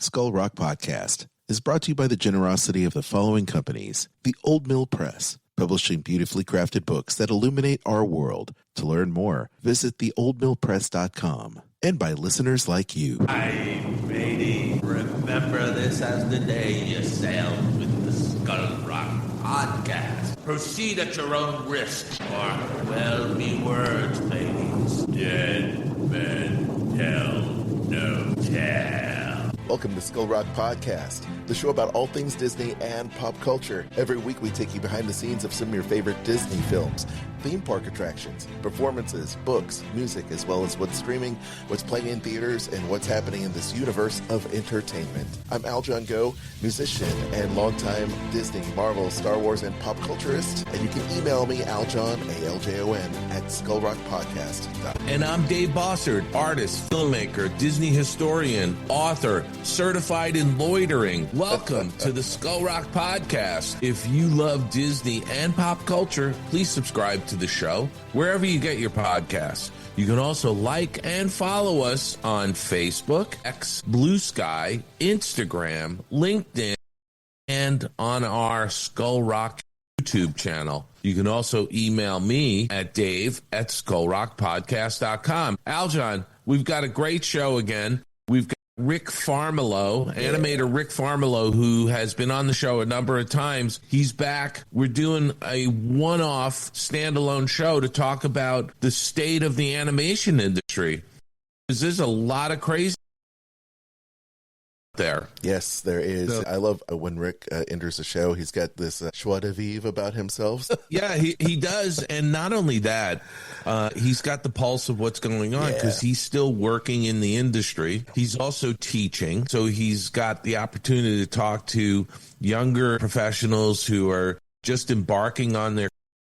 Skull Rock Podcast is brought to you by the generosity of the following companies. The Old Mill Press, publishing beautifully crafted books that illuminate our world. To learn more, visit theoldmillpress.com. And by listeners like you. Hi, matey. Remember this as the day you sailed with the Skull Rock Podcast. Proceed at your own risk, or well be words, ladies. Dead men tell no tale. Welcome to Skull Rock Podcast, the show about all things Disney and pop culture. Every week we take you behind the scenes of some of your favorite Disney films, theme park attractions, performances, books, music, as well as what's streaming, what's playing in theaters, and what's happening in this universe of entertainment. I'm Aljon Go, musician and longtime Disney, Marvel, Star Wars, and pop culturist. And you can email me, Aljon, A-L-J-O-N, at skullrockpodcast.com. And I'm Dave Bossert, artist, filmmaker, Disney historian, author, certified in loitering. Welcome to the Skull Rock Podcast. If you love Disney and pop culture, please subscribe to the show wherever you get your podcasts. You can also like and follow us on Facebook, X, Blue Sky, Instagram, LinkedIn, and on our Skull Rock YouTube channel. You can also email me at dave@skullrockpodcast.com. Aljon, we've got a great show again. We've got Rick Farmiloe, animator Rick Farmiloe, who has been on the show a number of times. He's back. We're doing a one-off standalone show to talk about the state of the animation industry. There's a lot of crazy there. Yes, there is. So, I love when Rick enters the show. He's got this joie de vivre about himself. Yeah, he does. And not only that, he's got the pulse of what's going on because he's still working in the industry. He's also teaching. So he's got the opportunity to talk to younger professionals who are just embarking on their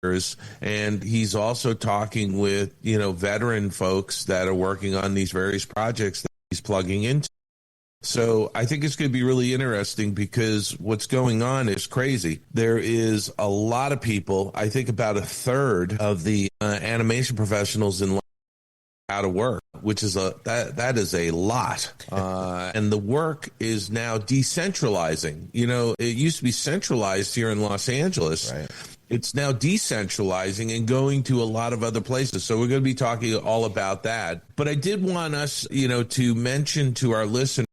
careers. And he's also talking with, veteran folks that are working on these various projects that he's plugging into. So I think it's going to be really interesting because what's going on is crazy. There is a lot of people, I think about a third of the animation professionals in out of work, which is that is a lot. And the work is now decentralizing. It used to be centralized here in Los Angeles. Right. It's now decentralizing and going to a lot of other places. So we're going to be talking all about that. But I did want us, to mention to our listeners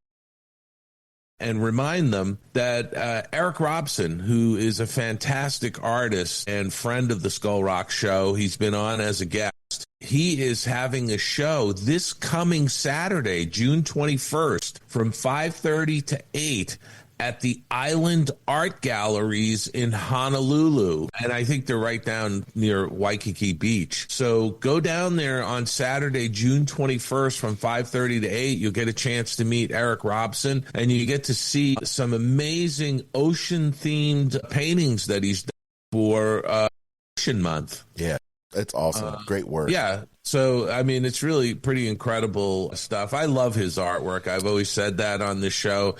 and remind them that Eric Robson, who is a fantastic artist and friend of the Skull Rock Show, he's been on as a guest. He is having a show this coming Saturday, June 21st, from 5:30 to 8 at the Island Art Galleries in Honolulu. And I think they're right down near Waikiki Beach. So go down there on Saturday, June 21st from 5:30 to 8. You'll get a chance to meet Eric Robson, and you get to see some amazing ocean-themed paintings that he's done for Ocean Month. Yeah, it's awesome. Great work. Yeah. So, it's really pretty incredible stuff. I love his artwork. I've always said that on the show.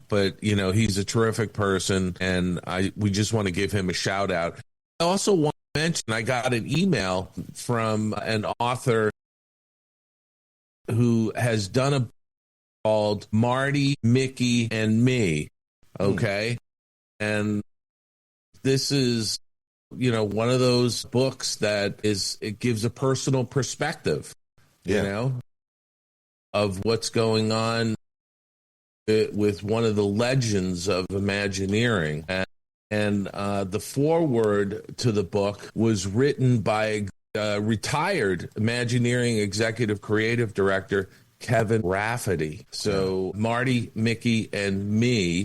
But, he's a terrific person, and we just want to give him a shout out. I also want to mention I got an email from an author who has done a book called Marty, Mickey, and Me. Okay? And this is, one of those books that it gives a personal perspective, of what's going on with one of the legends of Imagineering. And the foreword to the book was written by retired Imagineering executive creative director Kevin Rafferty. So Marty, Mickey, and Me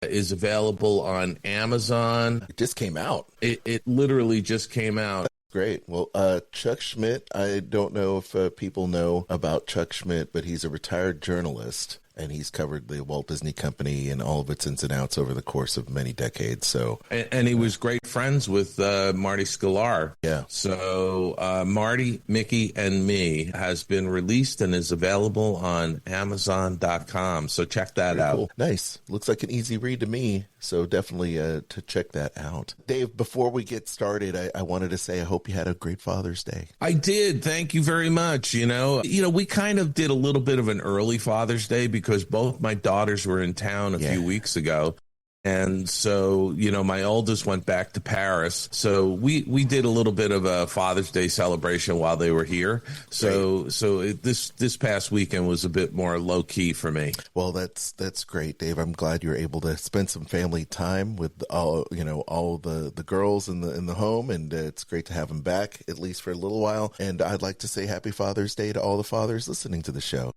is available on Amazon. It just came out. It literally just came out. Great. Well, Chuck Schmidt, I don't know if people know about Chuck Schmidt, but he's a retired journalist. And he's covered the Walt Disney Company and all of its ins and outs over the course of many decades. So, and he was great friends with Marty Sklar. Yeah. So Marty, Mickey, and Me has been released and is available on Amazon.com. So check that out. Cool. Nice. Looks like an easy read to me. So definitely to check that out. Dave, before we get started, I wanted to say I hope you had a great Father's Day. I did. Thank you very much. We kind of did a little bit of an early Father's Day because both my daughters were in town a few weeks ago. And so, my oldest went back to Paris. So we did a little bit of a Father's Day celebration while they were here. So this past weekend was a bit more low key for me. Well, that's great, Dave. I'm glad you're able to spend some family time with all the girls in the home, and it's great to have them back at least for a little while. And I'd like to say Happy Father's Day to all the fathers listening to the show.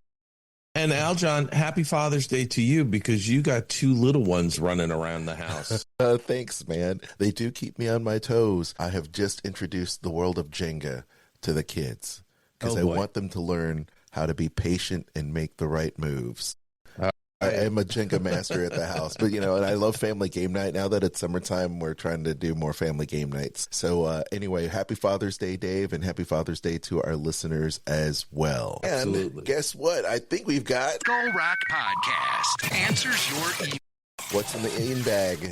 And Aljon, happy Father's Day to you because you got two little ones running around the house. Thanks, man. They do keep me on my toes. I have just introduced the world of Jenga to the kids because I want them to learn how to be patient and make the right moves. I am a Jenga master at the house, but and I love family game night. Now that it's summertime, we're trying to do more family game nights. So anyway, happy Father's Day, Dave, and happy Father's Day to our listeners as well. Absolutely. And guess what? I think we've got Skull Rock Podcast answers your email. What's in the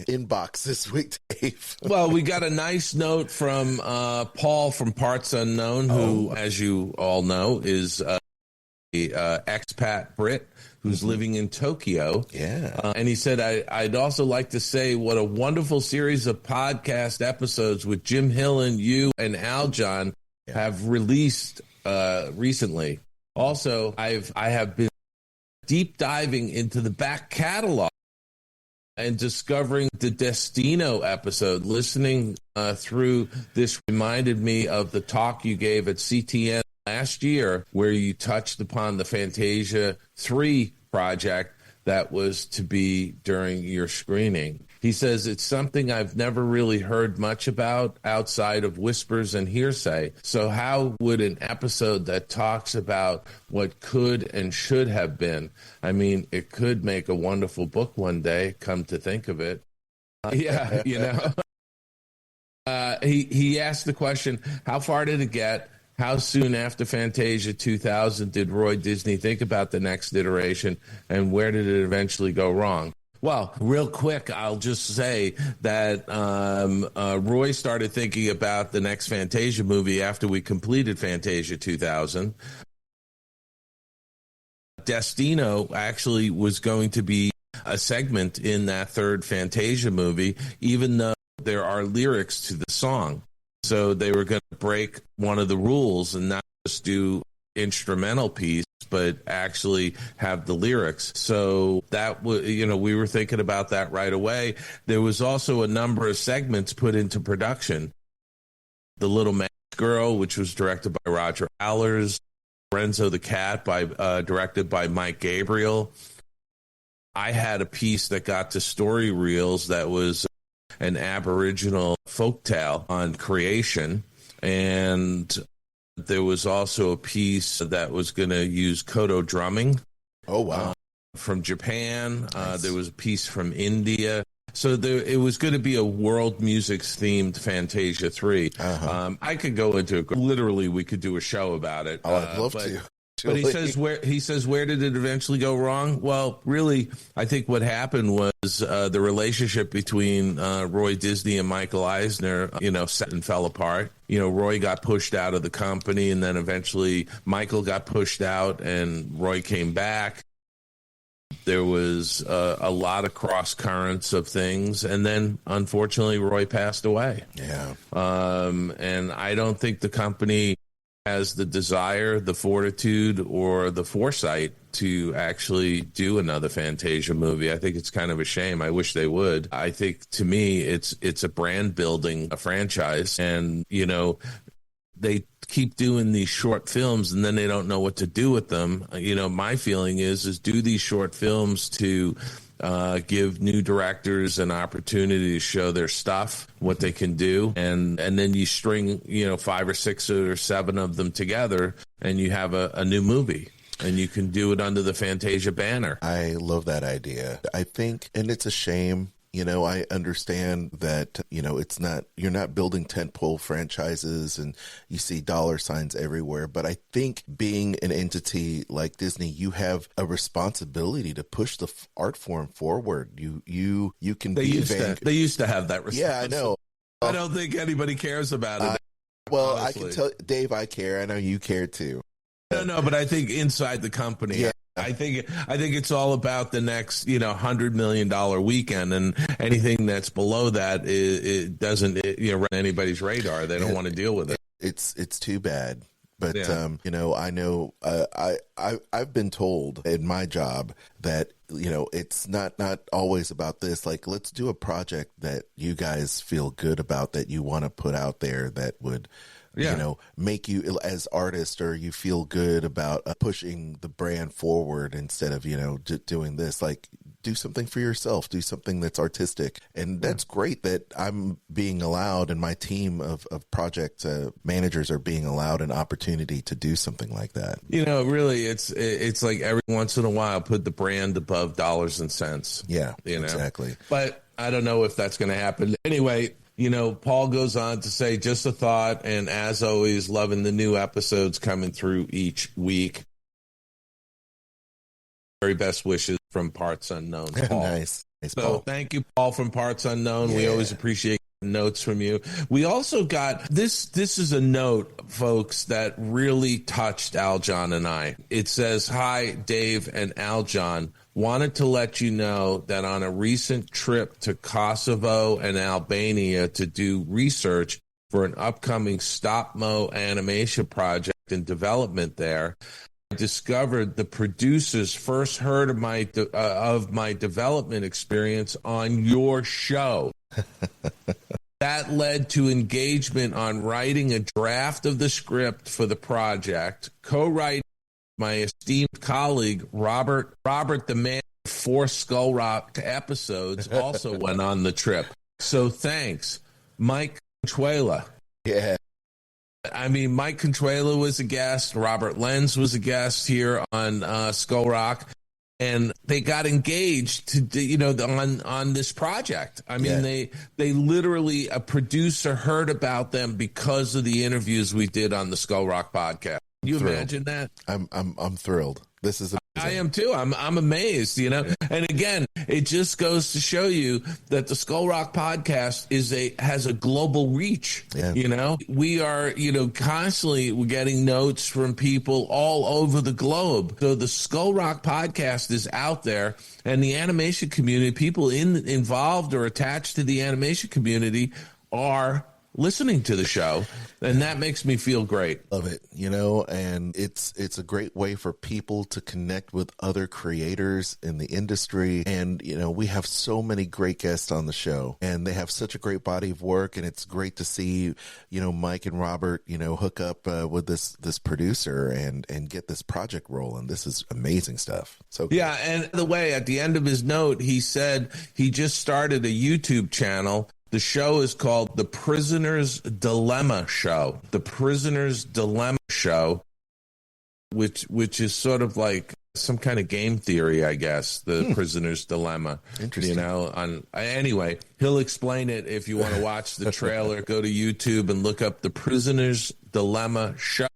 inbox this week, Dave? Well, we got a nice note from Paul from Parts Unknown, who, as you all know, is a expat Brit who's living in Tokyo. Yeah. And he said, I'd also like to say what a wonderful series of podcast episodes with Jim Hill and you and Aljon have released recently. Also, I have been deep diving into the back catalog and discovering the Destino episode. Listening through this reminded me of the talk you gave at CTN last year, where you touched upon the Fantasia 3 project that was to be during your screening. He says, it's something I've never really heard much about outside of whispers and hearsay. So how would an episode that talks about what could and should have been, I mean, it could make a wonderful book one day, come to think of it. He asked the question, how far did it get? How soon after Fantasia 2000 did Roy Disney think about the next iteration, and where did it eventually go wrong? Well, real quick, I'll just say that Roy started thinking about the next Fantasia movie after we completed Fantasia 2000. Destino actually was going to be a segment in that third Fantasia movie, even though there are lyrics to the song. So they were going to break one of the rules and not just do instrumental piece, but actually have the lyrics. So that was, we were thinking about that right away. There was also a number of segments put into production. The Little Mermaid Girl, which was directed by Roger Allers. Renzo the Cat, directed by Mike Gabriel. I had a piece that got to story reels that was an Aboriginal folktale on creation, and there was also a piece that was going to use koto drumming. Oh, wow. From Japan. Nice. There was a piece from India. So it was going to be a world music-themed Fantasia 3. Uh-huh. I could go into it. Literally, we could do a show about it. Oh, I'd love to. But he says where did it eventually go wrong? Well, really, I think what happened was the relationship between Roy Disney and Michael Eisner, set and fell apart. Roy got pushed out of the company, and then eventually Michael got pushed out, and Roy came back. There was a lot of cross currents of things, and then unfortunately Roy passed away. Yeah. And I don't think the company has the desire, the fortitude, or the foresight to actually do another Fantasia movie. I think it's kind of a shame. I wish they would. I think, to me, it's a brand building, a franchise, and they keep doing these short films and then they don't know what to do with them. My feeling is do these short films to give new directors an opportunity to show their stuff, what they can do, and then you string 5 or 6 or 7 of them together, and you have a new movie, and you can do it under the Fantasia banner. I love that idea. I think, and it's a shame I understand that, it's not, you're not building tentpole franchises and you see dollar signs everywhere. But I think being an entity like Disney, you have a responsibility to push the art form forward. You can They used to have that responsibility. Yeah, I know. I don't think anybody cares about it. Well, honestly. I can tell Dave, I care. I know you care too. No, but I think inside the company, yeah. I think it's all about the next, $100 million weekend, and anything that's below that, it doesn't run anybody's radar. They don't want to deal with it. It's too bad. But, I know I've been told in my job that, it's not always about this. Like, let's do a project that you guys feel good about, that you want to put out there, that would, make you as artists, or you feel good about pushing the brand forward instead of, doing this. Like, do something for yourself, do something that's artistic. And that's great that I'm being allowed, and my team of project managers are being allowed an opportunity to do something like that. Really, it's like every once in a while, put the brand above dollars and cents. Yeah, exactly. But I don't know if that's going to happen. Anyway, Paul goes on to say, just a thought, and as always, loving the new episodes coming through each week. Very best wishes from Parts Unknown, Paul. Nice, so Paul. Thank you, Paul, from Parts Unknown. Yeah. We always appreciate notes from you. We also got this is a note, folks, that really touched Aljon and I. It says, "Hi, Dave and Aljon. Wanted to let you know that on a recent trip to Kosovo and Albania to do research for an upcoming stop-mo animation project in development there, I discovered the producers first heard of my development experience on your show." That led to engagement on writing a draft of the script for the project, co-writing my esteemed colleague, Robert the Man, 4 Skull Rock episodes, also went on the trip. So thanks, Mike Conchuela. Yeah. I mean, Mike Conchuela was a guest. Robert Lenz was a guest here on Skull Rock. And they got engaged to, on this project. I mean, they literally, a producer heard about them because of the interviews we did on the Skull Rock podcast. Can you imagine that? I'm thrilled. This is amazing. I am too. I'm amazed, And again, it just goes to show you that the Skull Rock podcast has a global reach. Yeah. We are, constantly getting notes from people all over the globe. So the Skull Rock podcast is out there, and the animation community, people involved or attached to the animation community, are listening to the show, and that makes me feel great. Love it, and it's a great way for people to connect with other creators in the industry. And we have so many great guests on the show, and they have such a great body of work, and it's great to see Mike and Robert hook up with this producer and get this project rolling. This is amazing stuff. So cool. Yeah, and by the way, at the end of his note, he said he just started a YouTube channel. The show is called The Prisoner's Dilemma Show. The Prisoner's Dilemma Show, which is sort of like some kind of game theory, I guess. The Prisoner's Dilemma. Interesting. Anyway, he'll explain it. If you want to watch the trailer, go to YouTube and look up The Prisoner's Dilemma Show,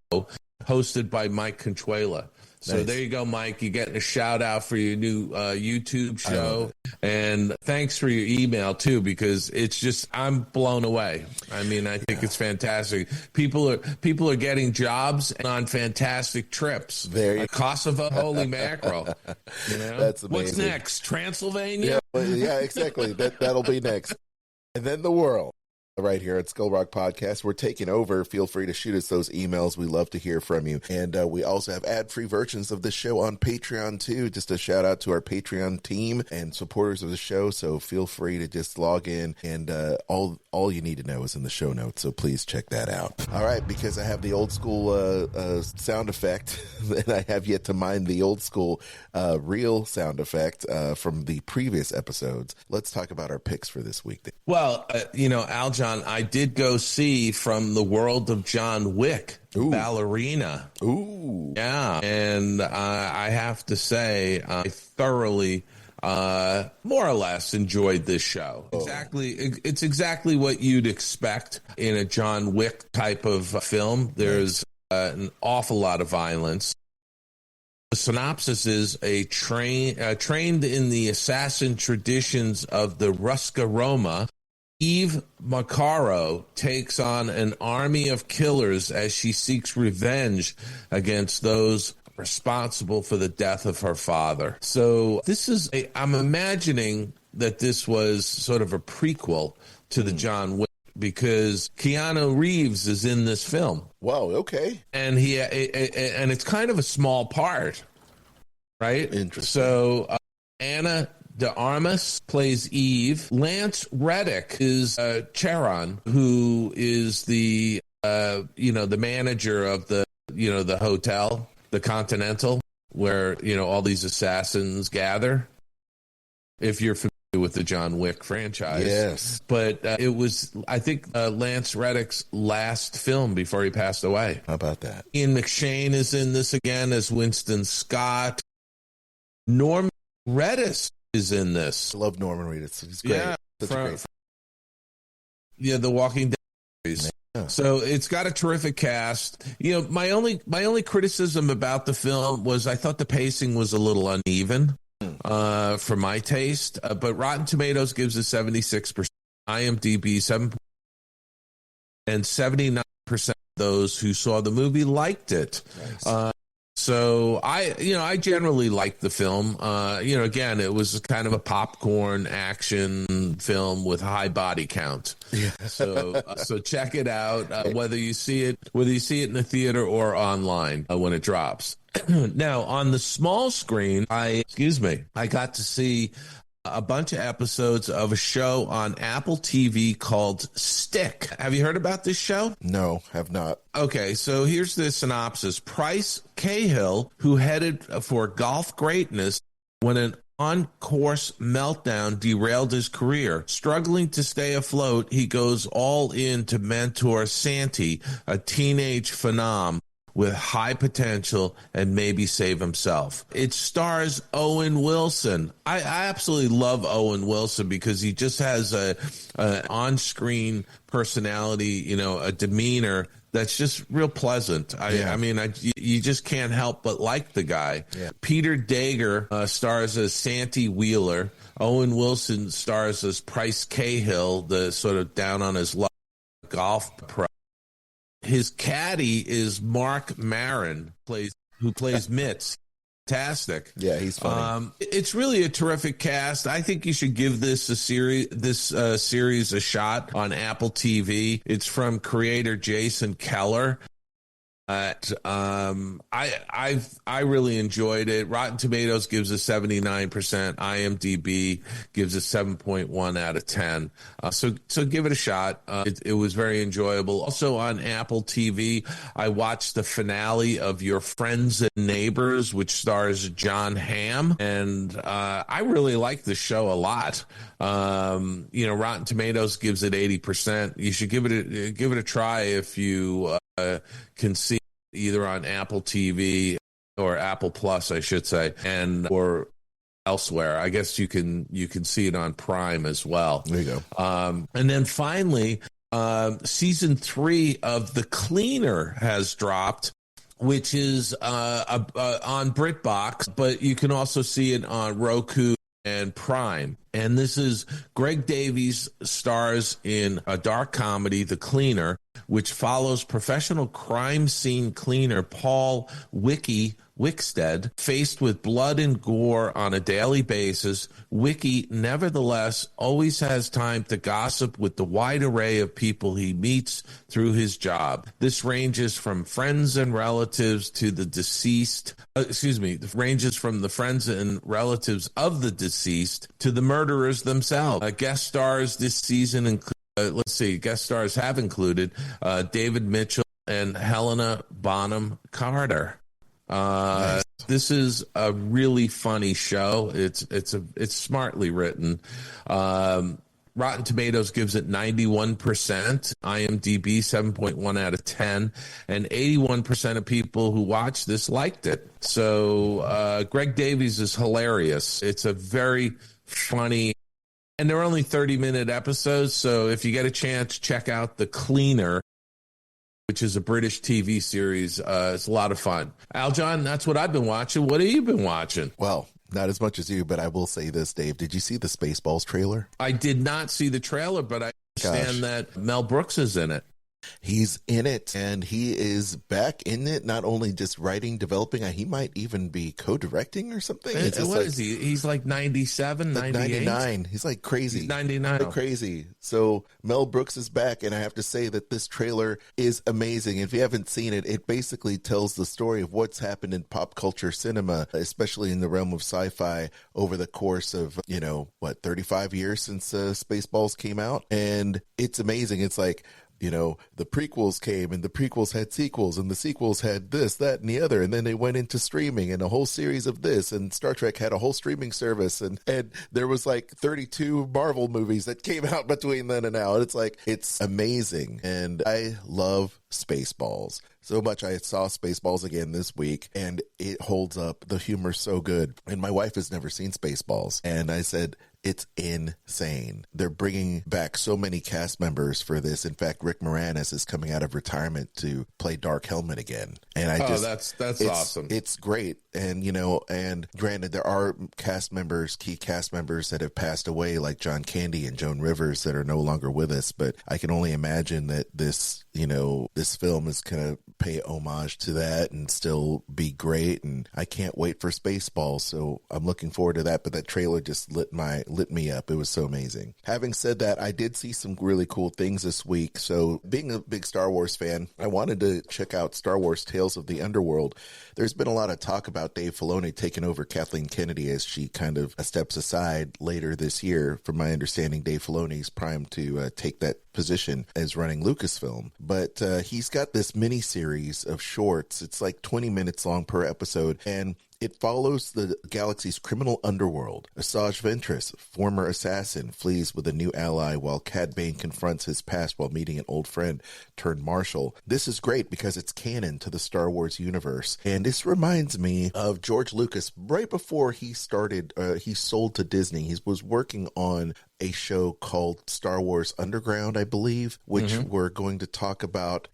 hosted by Mike Conchuela. So There you go, Mike. You're getting a shout out for your new YouTube show. And thanks for your email, too, because it's just, I'm blown away. I mean, I think it's fantastic. People are getting jobs on fantastic trips. There you Kosovo, holy mackerel. That's amazing. What's next? Transylvania? Yeah, exactly. That'll be next. And then the world. Right here at Skull Rock Podcast, we're taking over. Feel free to shoot us those emails. We love to hear from you. And we also have ad-free versions of this show on Patreon, too. Just a shout out to our Patreon team and supporters of the show. So feel free to just log in, and all you need to know is in the show notes. So please check that out. All right, because I have the old school sound effect, and I have yet to mine the old school real sound effect from the previous episodes. Let's talk about our picks for this week. Well, Aljon Aljon, I did go see From the World of John Wick, Ballerina. Ooh. Yeah. And I have to say, I thoroughly, more or less enjoyed this show. It's exactly what you'd expect in a John Wick type of film. There's an awful lot of violence. The synopsis is trained in the assassin traditions of the Ruska Roma, Eve Macaro takes on an army of killers as she seeks revenge against those responsible for the death of her father. So I'm imagining that this was sort of a prequel to the John Wick, because Keanu Reeves is in this film. Wow, okay. And and it's kind of a small part, right? Interesting. So Anna de Armas plays Eve. Lance Reddick is Charon, who is the the manager of the hotel, the Continental, where all these assassins gather. If you're familiar with the John Wick franchise. Yes. But it was, I think, Lance Reddick's last film before he passed away. How about that? Ian McShane is in this again as Winston Scott. Norman Reedus is in this. I love Norman Reedus. He's great. Yeah, The Walking Dead series. Yeah. So it's got a terrific cast. My only criticism about the film was I thought the pacing was a little uneven. For my taste, but Rotten Tomatoes gives it 76%, IMDb 7, and 79% of those who saw the movie liked it. Nice. So I generally liked the film. Again, it was kind of a popcorn action film with high body count. Yeah. So check it out. Whether you see it in the theater or online when it drops. Now, on the small screen, I got to see a bunch of episodes of a show on Apple TV called Stick. Have you heard about this show? No, have not. Okay, so here's the synopsis. Price Cahill, who headed for golf greatness when an on-course meltdown derailed his career. Struggling to stay afloat, he goes all in to mentor Santi, a teenage phenom with high potential, and maybe save himself. It stars Owen Wilson. I absolutely love Owen Wilson because he just has a on-screen personality, a demeanor that's just real pleasant. You just can't help but like the guy. Yeah. Peter Dager stars as Santi Wheeler. Owen Wilson stars as Price Cahill, the sort of down on his luck golf pro. His caddy is Mark Maron, who plays Mitz. Fantastic. Yeah, he's funny. It's really a terrific cast. I think you should give this series a shot on Apple TV. It's from creator Jason Keller. I really enjoyed it. Rotten Tomatoes gives it 79%. IMDb gives it 7.1 out of 10. So give it a shot. It was very enjoyable. Also on Apple TV, I watched the finale of Your Friends and Neighbors, which stars John Hamm, and I really like the show a lot. Rotten Tomatoes gives it 80%. You should give it a try if you can see either on Apple TV or Apple Plus, I should say, or elsewhere. I guess you can see it on Prime as well. There you go. And then finally, season 3 of The Cleaner has dropped, which is on BritBox, but you can also see it on Roku and Prime. And this is Greg Davies stars in a dark comedy, The Cleaner, which follows professional crime scene cleaner Paul Wickstead. Faced with blood and gore on a daily basis, Wiki nevertheless always has time to gossip with the wide array of people he meets through his job. This ranges from friends and relatives to the deceased, ranges from the friends and relatives of the deceased to the murderers themselves. Guest stars this season include guest stars have included David Mitchell and Helena Bonham Carter. Nice. This is a really funny show. It's smartly written. Rotten Tomatoes gives it 91%, IMDb 7.1 out of 10, and 81% of people who watched this liked it. So Greg Davies is hilarious. It's a very funny, and they're only 30-minute episodes, so if you get a chance, check out The Cleaner, which is a British TV series. It's a lot of fun. Aljon, that's what I've been watching. What have you been watching? Well, not as much as you, but I will say this, Dave. Did you see the Spaceballs trailer? I did not see the trailer, but I understand that Mel Brooks is in it. He's in it, and he is back in it, not only just writing, developing, he might even be co-directing or something. What is he? He's like 97, 98? 99. He's like crazy. He's 99. Like crazy. So Mel Brooks is back, and I have to say that this trailer is amazing. If you haven't seen it, it basically tells the story of what's happened in pop culture cinema, especially in the realm of sci-fi over the course of, 35 years since Spaceballs came out. And it's amazing. It's like, the prequels came, and the prequels had sequels, and the sequels had this, that, and the other, and then they went into streaming and a whole series of this, and Star Trek had a whole streaming service, and there was like 32 Marvel movies that came out between then and now. And it's amazing, and I love Spaceballs so much. I saw Spaceballs again this week, and it holds up. The humor's so good, and my wife has never seen Spaceballs, and I said, it's insane. They're bringing back so many cast members for this. In fact, Rick Moranis is coming out of retirement to play Dark Helmet again. And that's awesome. It's great. And, and granted, there are key cast members that have passed away, like John Candy and Joan Rivers, that are no longer with us. But I can only imagine that this film is going to pay homage to that and still be great. And I can't wait for Spaceballs. So I'm looking forward to that. But that trailer just lit me up. It was so amazing. Having said that, I did see some really cool things this week. So being a big Star Wars fan, I wanted to check out Star Wars Tales of the Underworld. There's been a lot of talk about Dave Filoni taking over Kathleen Kennedy as she kind of steps aside later this year. From my understanding, Dave Filoni's primed to take that position as running Lucasfilm. But he's got this mini series of shorts. It's like 20 minutes long per episode, and it follows the galaxy's criminal underworld. Asajj Ventress, former assassin, flees with a new ally while Cad Bane confronts his past while meeting an old friend turned marshal. This is great because it's canon to the Star Wars universe. And this reminds me of George Lucas. Right before he started, he sold to Disney. He was working on a show called Star Wars Underground, I believe, which we're going to talk about,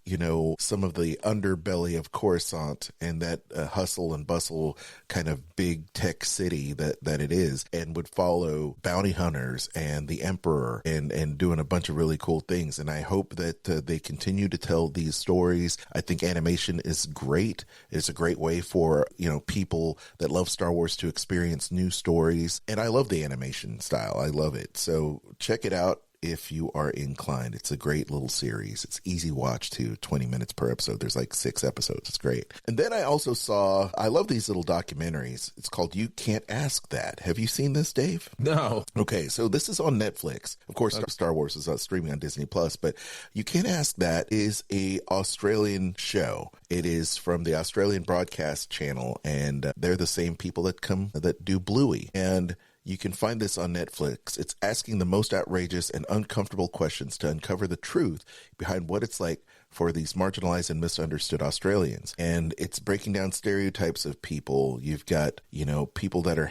some of the underbelly of Coruscant and that hustle and bustle kind of big tech city that it is, and would follow bounty hunters and the Emperor and doing a bunch of really cool things. And I hope that they continue to tell these stories. I think animation is great. It's a great way for, people that love Star Wars to experience new stories. And I love the animation style. I love it. So check it out if you are inclined. It's a great little series. It's easy watch too, 20 minutes per episode. There's like 6 episodes. It's great. And then I also I love these little documentaries. It's called You Can't Ask That. Have you seen this, Dave? No. Okay, so this is on Netflix. Of course, Star Wars is streaming on Disney Plus, but You Can't Ask That is a Australian show. It is from the Australian Broadcast Channel, and they're the same people that do Bluey. And you can find this on Netflix. It's asking the most outrageous and uncomfortable questions to uncover the truth behind what it's like for these marginalized and misunderstood Australians. And it's breaking down stereotypes of people. You've got, people that are,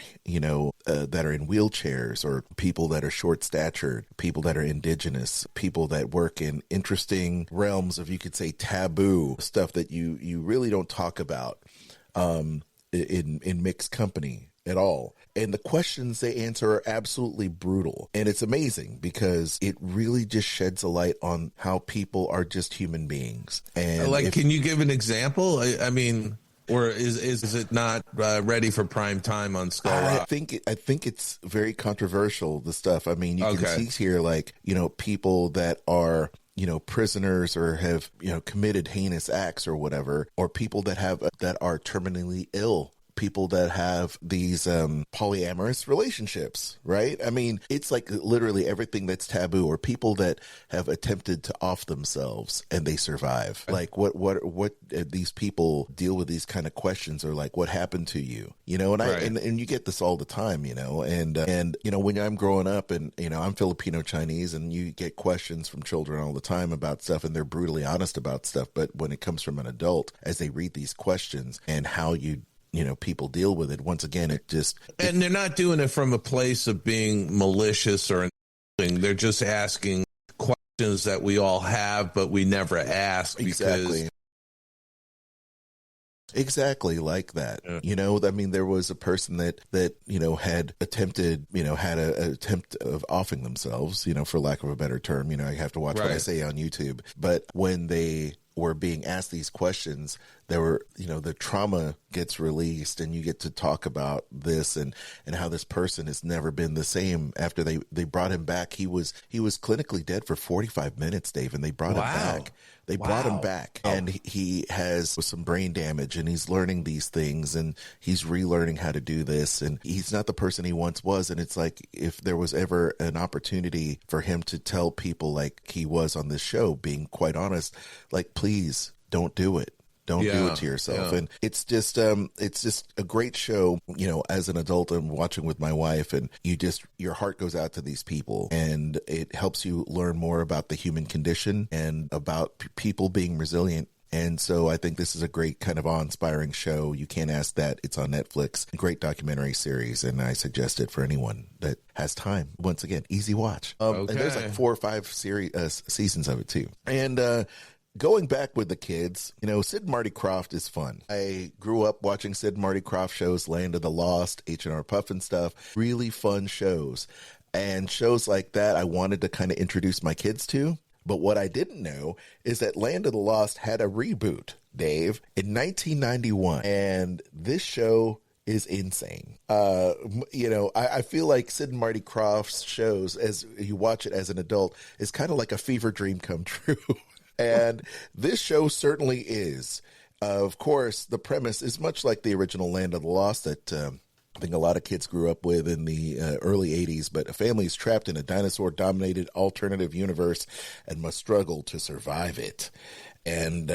that are in wheelchairs, or people that are short-statured, people that are indigenous, people that work in interesting realms of, you could say, taboo stuff that you really don't talk about in mixed company at all. And the questions they answer are absolutely brutal. And it's amazing because it really just sheds a light on how people are just human beings. And can you give an example? I mean, or is it not ready for prime time on Skull Rock? I think it's very controversial, the stuff. I mean, you can see here, people that are, prisoners or have, committed heinous acts or whatever, or people that are terminally ill people that have these polyamorous relationships, right? I mean, it's like literally everything that's taboo, or people that have attempted to off themselves and they survive. Like what these people deal with these kind of questions, or like what happened to you, you know? And Right. and you get this all the time, you know, and you know, when I'm growing up, and you know, I'm Filipino Chinese, and you get questions from children all the time about stuff, and they're brutally honest about stuff. But when it comes from an adult, as they read these questions and how you know, people deal with it, once again, And they're not doing it from a place of being malicious or anything. They're just asking questions that we all have, but we never ask because Exactly like that. Yeah. You know, I mean, there was a person that, you know, had attempted, you know, had an attempt of offing themselves, you know, for lack of a better term. You know, I have to watch what I Right. say on YouTube. But when they were being asked these questions, there were, you know, the trauma gets released, and you get to talk about this and how this person has never been the same after they brought him back. He was clinically dead for 45 minutes, Dave, and they brought him back. They brought him back, and he has some brain damage, and he's learning these things, and he's relearning how to do this, and he's not the person he once was. And it's like, if there was ever an opportunity for him to tell people like he was on this show, being quite honest, like, please don't do it. Don't do it to yourself. And it's just a great show. You know, as an adult, I'm watching with my wife, and your heart goes out to these people, and it helps you learn more about the human condition and about people being resilient. And so I think this is a great kind of awe-inspiring show. You can't ask that. It's on Netflix. Great documentary series, and I suggest it for anyone that has time. Once again, easy watch. And there's like 4 or 5 seasons of it too. And going back with the kids, you know, Sid and Marty Krofft is fun. I grew up watching Sid and Marty Krofft shows, Land of the Lost, H&R Puffin stuff, really fun shows. And shows like that I wanted to kind of introduce my kids to. But what I didn't know is that Land of the Lost had a reboot, Dave, in 1991. And this show is insane. You know, I feel like Sid and Marty Krofft's shows, as you watch it as an adult, is kind of like a fever dream come true. And this show certainly is. Of course, the premise is much like the original Land of the Lost that I think a lot of kids grew up with in the early 80s, but a family is trapped in a dinosaur-dominated alternative universe and must struggle to survive it. And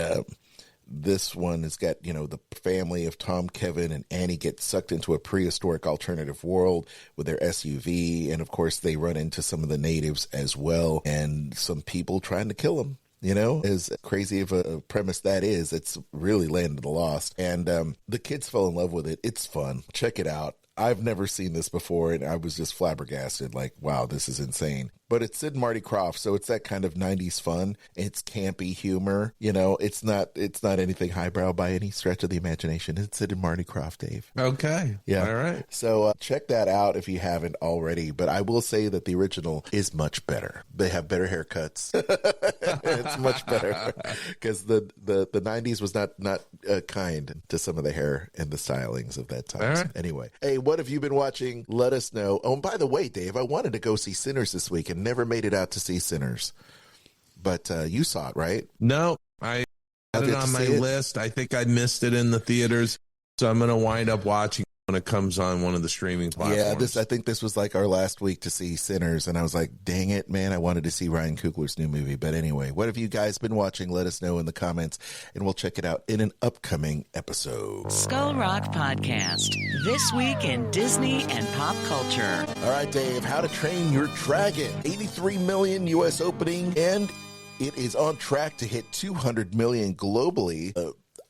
this one has got, you know, the family of Tom, Kevin, and Annie get sucked into a prehistoric alternative world with their SUV. And, of course, they run into some of the natives as well, and some people trying to kill them. You know, as crazy of a premise that is, it's really Land of the Lost. And the kids fell in love with it. It's fun. Check it out. I've never seen this before, and I was just flabbergasted, like, wow, this is insane. But it's Sid and Marty Krofft, so it's that kind of 90s fun. It's campy humor. You know, it's not anything highbrow by any stretch of the imagination. It's Sid and Marty Krofft, Dave. Okay. Yeah. All right. So check that out if you haven't already. But I will say that the original is much better. They have better haircuts. It's much better because the 90s was not kind to some of the hair and the stylings of that time. All right. So anyway, hey, what have you been watching? Let us know. Oh, and by the way, Dave, I wanted to go see Sinners this week and never made it out to see Sinners. But you saw it, right? No, I had it on my list. I think I missed it in the theaters, so I'm going to wind up watching when it comes on one of the streaming platforms. Yeah, I think this was like our last week to see Sinners, and I was like, dang it, man, I wanted to see Ryan Coogler's new movie. But anyway, what have you guys been watching? Let us know in the comments, and we'll check it out in an upcoming episode. Skull Rock Podcast. This week in Disney and pop culture. All right, Dave, How to Train Your Dragon. 83 million U.S. opening, and it is on track to hit 200 million globally.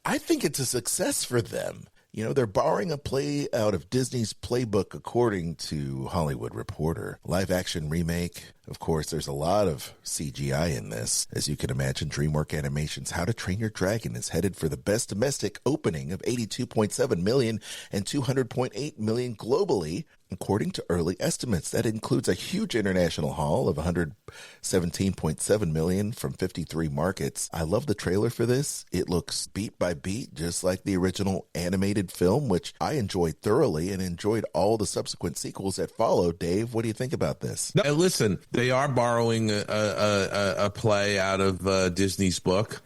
I think it's a success for them. You know, they're borrowing a play out of Disney's playbook, according to Hollywood Reporter. Live action remake. Of course, there's a lot of CGI in this. As you can imagine, DreamWorks Animation's How to Train Your Dragon is headed for the best domestic opening of 82.7 million and 200.8 million globally, according to early estimates. That includes a huge international haul of 117.7 million from 53 markets. I love the trailer for this. It looks beat by beat, just like the original animated film, which I enjoyed thoroughly and enjoyed all the subsequent sequels that followed. Dave, what do you think about this? Now, listen, they are borrowing a play out of Disney's book,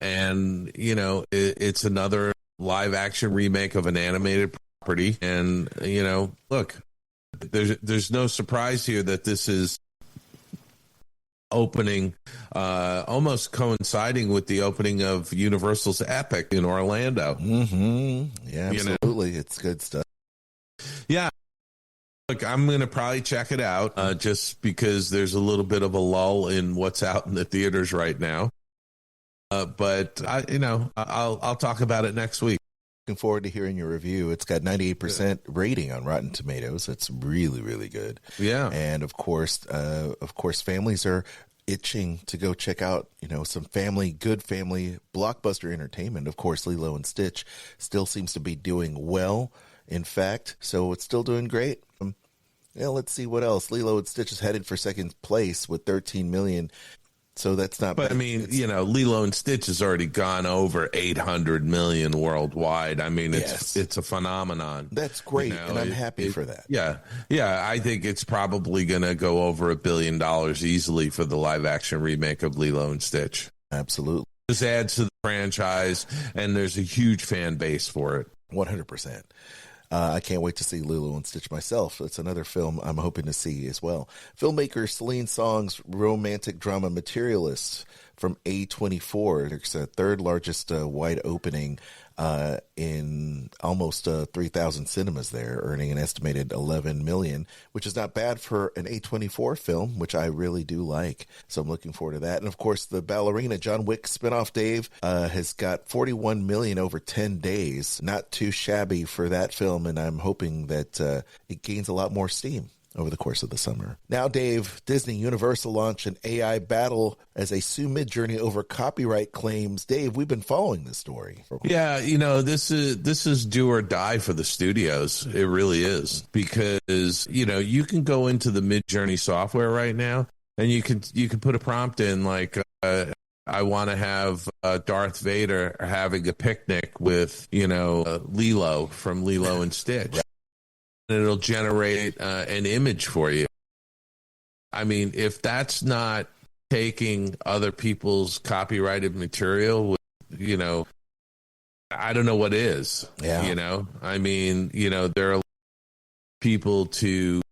and you know it's another live action remake of an animated property. And, look, there's no surprise here that this is opening, almost coinciding with the opening of Universal's Epic in Orlando. Mm-hmm. Yeah, absolutely. It's good stuff. Yeah. Look, I'm going to probably check it out just because there's a little bit of a lull in what's out in the theaters right now. But I'll talk about it next week. Looking forward to hearing your review. It's got 98% rating on Rotten Tomatoes. It's really, really good. Yeah. And of course, families are itching to go check out, some good family blockbuster entertainment. Of course, Lilo and Stitch still seems to be doing well. In fact, so it's still doing great. Let's see what else. Lilo and Stitch is headed for second place with 13 million. So that's not But bad. I mean, Lilo and Stitch has already gone over 800 million worldwide. I mean, it's a phenomenon. That's great, and I'm happy for that. Yeah. I think it's probably going to go over $1 billion easily for the live action remake of Lilo and Stitch. Absolutely. This adds to the franchise, and there's a huge fan base for it. 100%. I can't wait to see Lilo and Stitch myself. It's another film I'm hoping to see as well. Filmmaker Celine Song's romantic drama Materialist from A24. It's the third largest wide opening in almost 3,000 cinemas there, earning an estimated 11 million, which is not bad for an A24 film, which I really do like. So I'm looking forward to that. And of course, the Ballerina John Wick spinoff, Dave, has got 41 million over 10 days. Not too shabby for that film, and I'm hoping that it gains a lot more steam over the course of the summer. Now, Dave, Disney Universal launched an AI battle as they sue Midjourney over copyright claims. Dave, we've been following this story. Yeah, this is do or die for the studios. It really is, because you can go into the Midjourney software right now and you can put a prompt in like I want to have Darth Vader having a picnic with Lilo from Lilo and Stitch. And it'll generate an image for you. I mean, if that's not taking other people's copyrighted material, I don't know what is. Yeah. I mean, there are people to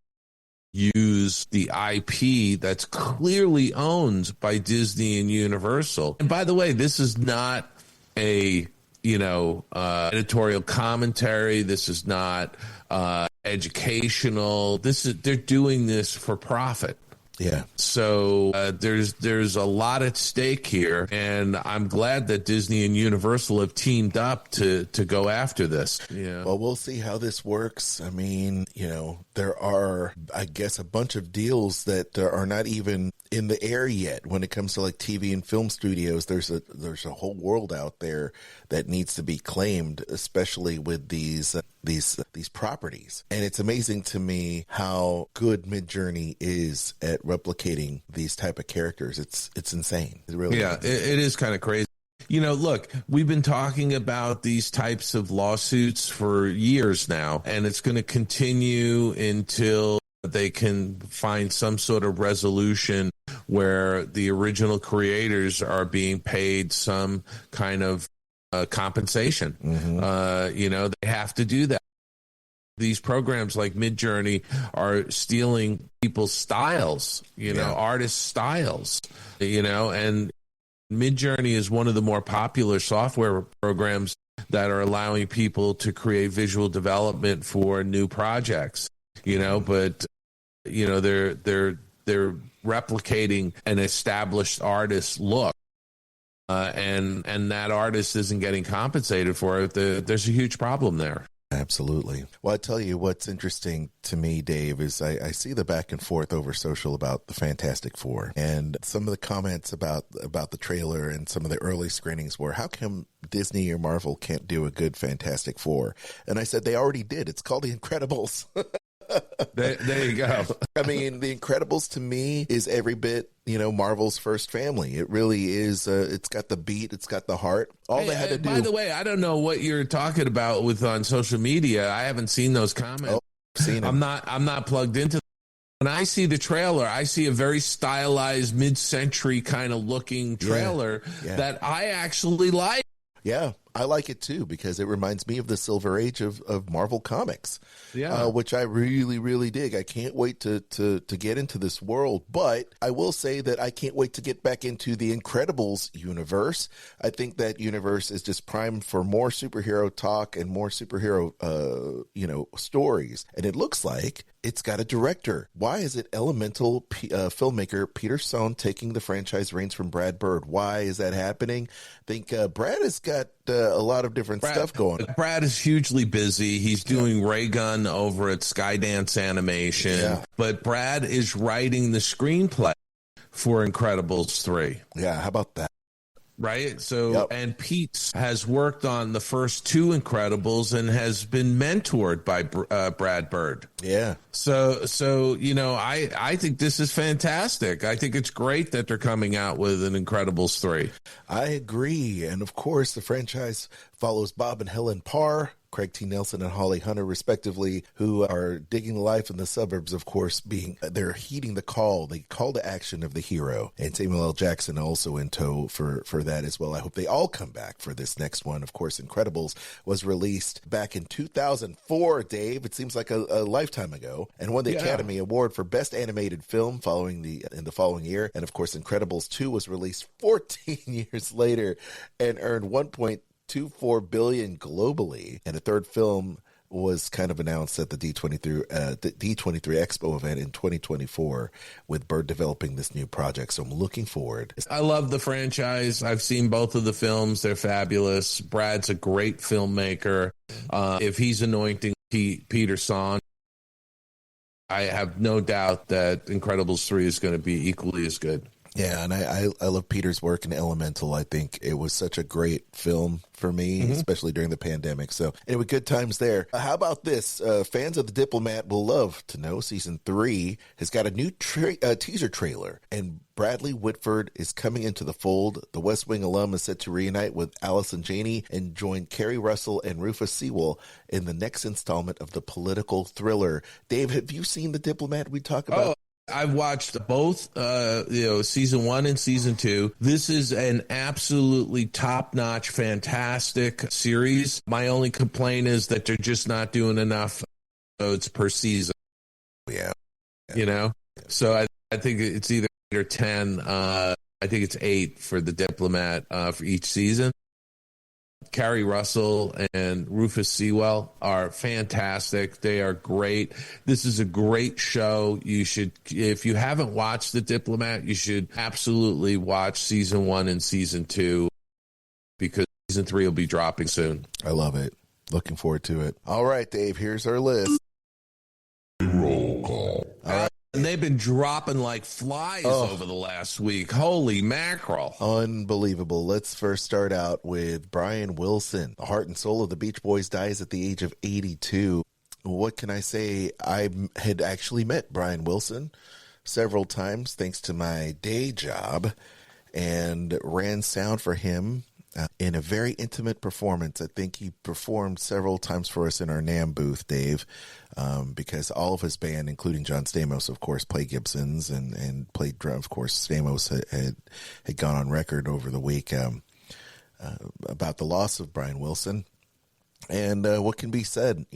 use the IP that's clearly owned by Disney and Universal. And by the way, this is not a editorial commentary. This is not educational. They're doing this for profit. Yeah. So there's a lot at stake here, and I'm glad that Disney and Universal have teamed up to go after this. Yeah. Well, we'll see how this works. I mean, there are, I guess, a bunch of deals that are not even in the air yet when it comes to like TV and film studios. There's a whole world out there that needs to be claimed, especially with these properties. And it's amazing to me how good Midjourney is at replicating these type of characters. It's insane. It really is. It is kind of crazy. Look, we've been talking about these types of lawsuits for years now, and it's going to continue until they can find some sort of resolution where the original creators are being paid some kind of compensation. Mm-hmm. They have to do that. These programs like Midjourney are stealing people's styles, artists' styles, and Midjourney is one of the more popular software programs that are allowing people to create visual development for new projects, but they're replicating an established artist's look. And that artist isn't getting compensated for it. There's a huge problem there. Absolutely. Well, I tell you what's interesting to me, Dave, is I see the back and forth over social about the Fantastic Four, and some of the comments about the trailer and some of the early screenings were, how come Disney or Marvel can't do a good Fantastic Four? And I said, they already did. It's called The Incredibles. There you go. I mean, The Incredibles to me is every bit, Marvel's first family. It really is. It's got the beat. It's got the heart. All they had to do. By the way, I don't know what you're talking about on social media. I haven't seen those comments. Seen them. I'm not plugged into them. When I see the trailer, I see a very stylized mid-century kind of looking trailer that I actually like. Yeah, I like it too because it reminds me of the Silver Age of Marvel Comics, which I really, really dig. I can't wait to get into this world, but I will say that I can't wait to get back into the Incredibles universe. I think that universe is just primed for more superhero talk and more superhero, stories. And it looks like it's got a director. Why is it Elemental filmmaker Peter Sohn taking the franchise reins from Brad Bird? Why is that happening? I think Brad has got a lot of different stuff going on. Brad is hugely busy. He's doing Ray Gun over at Skydance Animation, but Brad is writing the screenplay for Incredibles 3. Yeah, how about that? Right. So, and Pete has worked on the first two Incredibles and has been mentored by Brad Bird. Yeah. So, I think this is fantastic. I think it's great that they're coming out with an Incredibles 3. I agree. And of course, the franchise follows Bob and Helen Parr, Craig T. Nelson and Holly Hunter, respectively, who are digging life in the suburbs, of course, they're heeding the call to action of the hero. And Samuel L. Jackson also in tow for that as well. I hope they all come back for this next one. Of course, Incredibles was released back in 2004, Dave. It seems like a lifetime ago, and won the Academy Award for Best Animated Film in the following year. And of course, Incredibles 2 was released 14 years later and earned $1.24 billion globally, and a third film was kind of announced at the D23 Expo event in 2024 with Bird developing this new project. So I'm looking forward. I love the franchise. I've seen both of the films. They're fabulous. Brad's a great filmmaker. If he's anointing Peter Sohn, I have no doubt that Incredibles 3 is going to be equally as good. Yeah, and I love Peter's work in Elemental. I think it was such a great film for me, especially during the pandemic. So anyway, good times there. How about this? Fans of The Diplomat will love to know Season 3 has got a new teaser trailer, and Bradley Whitford is coming into the fold. The West Wing alum is set to reunite with Allison Janney and join Kerry Russell and Rufus Sewell in the next installment of the political thriller. Dave, have you seen The Diplomat we talk about? I've watched both, season 1 and season 2. This is an absolutely top-notch, fantastic series. My only complaint is that they're just not doing enough episodes per season. Yeah. So I think it's either 8 or 10. I think it's 8 for The Diplomat for each season. Kerry Russell and Rufus Sewell are fantastic. They are great. This is a great show. You should, if you haven't watched The Diplomat, you should absolutely watch season 1 and season 2 because season 3 will be dropping soon. I love it. Looking forward to it. All right, Dave, here's our list. Roll call. All right. And they've been dropping like flies over the last week. Holy mackerel. Unbelievable. Let's first start out with Brian Wilson. The heart and soul of the Beach Boys dies at the age of 82. What can I say? I had actually met Brian Wilson several times thanks to my day job and ran sound for him in a very intimate performance. I think he performed several times for us in our NAMM booth, Dave, because all of his band, including John Stamos, of course, played Gibsons and played drum. Of course, Stamos had gone on record over the week about the loss of Brian Wilson. And what can be said?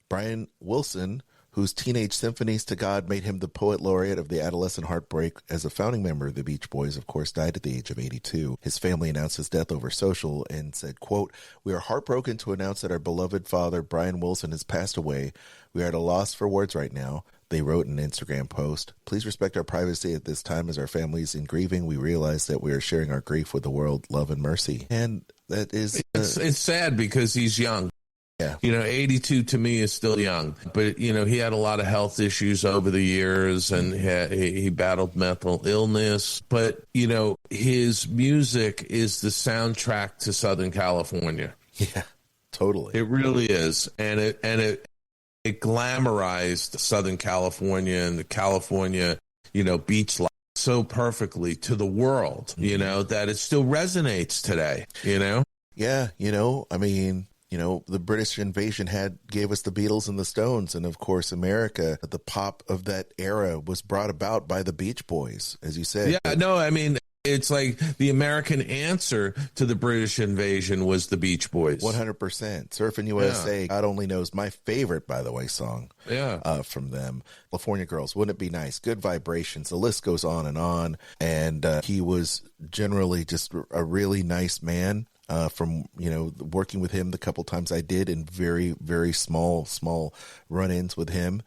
Brian Wilson, whose Teenage Symphonies to God made him the poet laureate of the adolescent heartbreak as a founding member of the Beach Boys, of course, died at the age of 82. His family announced his death over social and said, quote, "We are heartbroken to announce that our beloved father, Brian Wilson, has passed away. We are at a loss for words right now." They wrote in an Instagram post, "Please respect our privacy at this time as our family is in grieving. We realize that we are sharing our grief with the world. Love and mercy." And that is... It's sad because he's young. Yeah. 82 to me is still young, but, he had a lot of health issues over the years and he battled mental illness. But, his music is the soundtrack to Southern California. Yeah, totally. It really is. And it glamorized Southern California and the California, beach life so perfectly to the world, that it still resonates today, Yeah, the British invasion gave us the Beatles and the Stones, and of course, America. The pop of that era was brought about by the Beach Boys, as you said. Yeah, no, It's like the American answer to the British invasion was the Beach Boys. 100%. Surfing USA, God only knows my favorite, by the way, song from them. California Girls, Wouldn't It Be Nice? Good Vibrations. The list goes on. And he was generally just a really nice man. From, working with him the couple times I did in very, very small run-ins with him.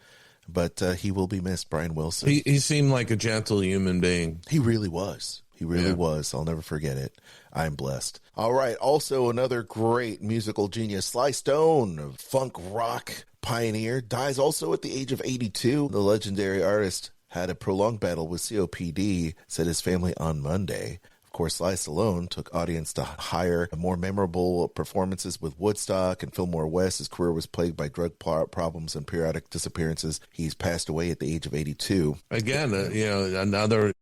But he will be missed, Brian Wilson. He seemed like a gentle human being. He really was. He really was. I'll never forget it. I'm blessed. All right. Also, another great musical genius, Sly Stone, funk rock pioneer, dies also at the age of 82. The legendary artist had a prolonged battle with COPD, said his family on Monday. Of course, Sly Stallone took audience to higher, more memorable performances with Woodstock and Fillmore West. His career was plagued by drug problems and periodic disappearances. He's passed away at the age of 82. Again, another,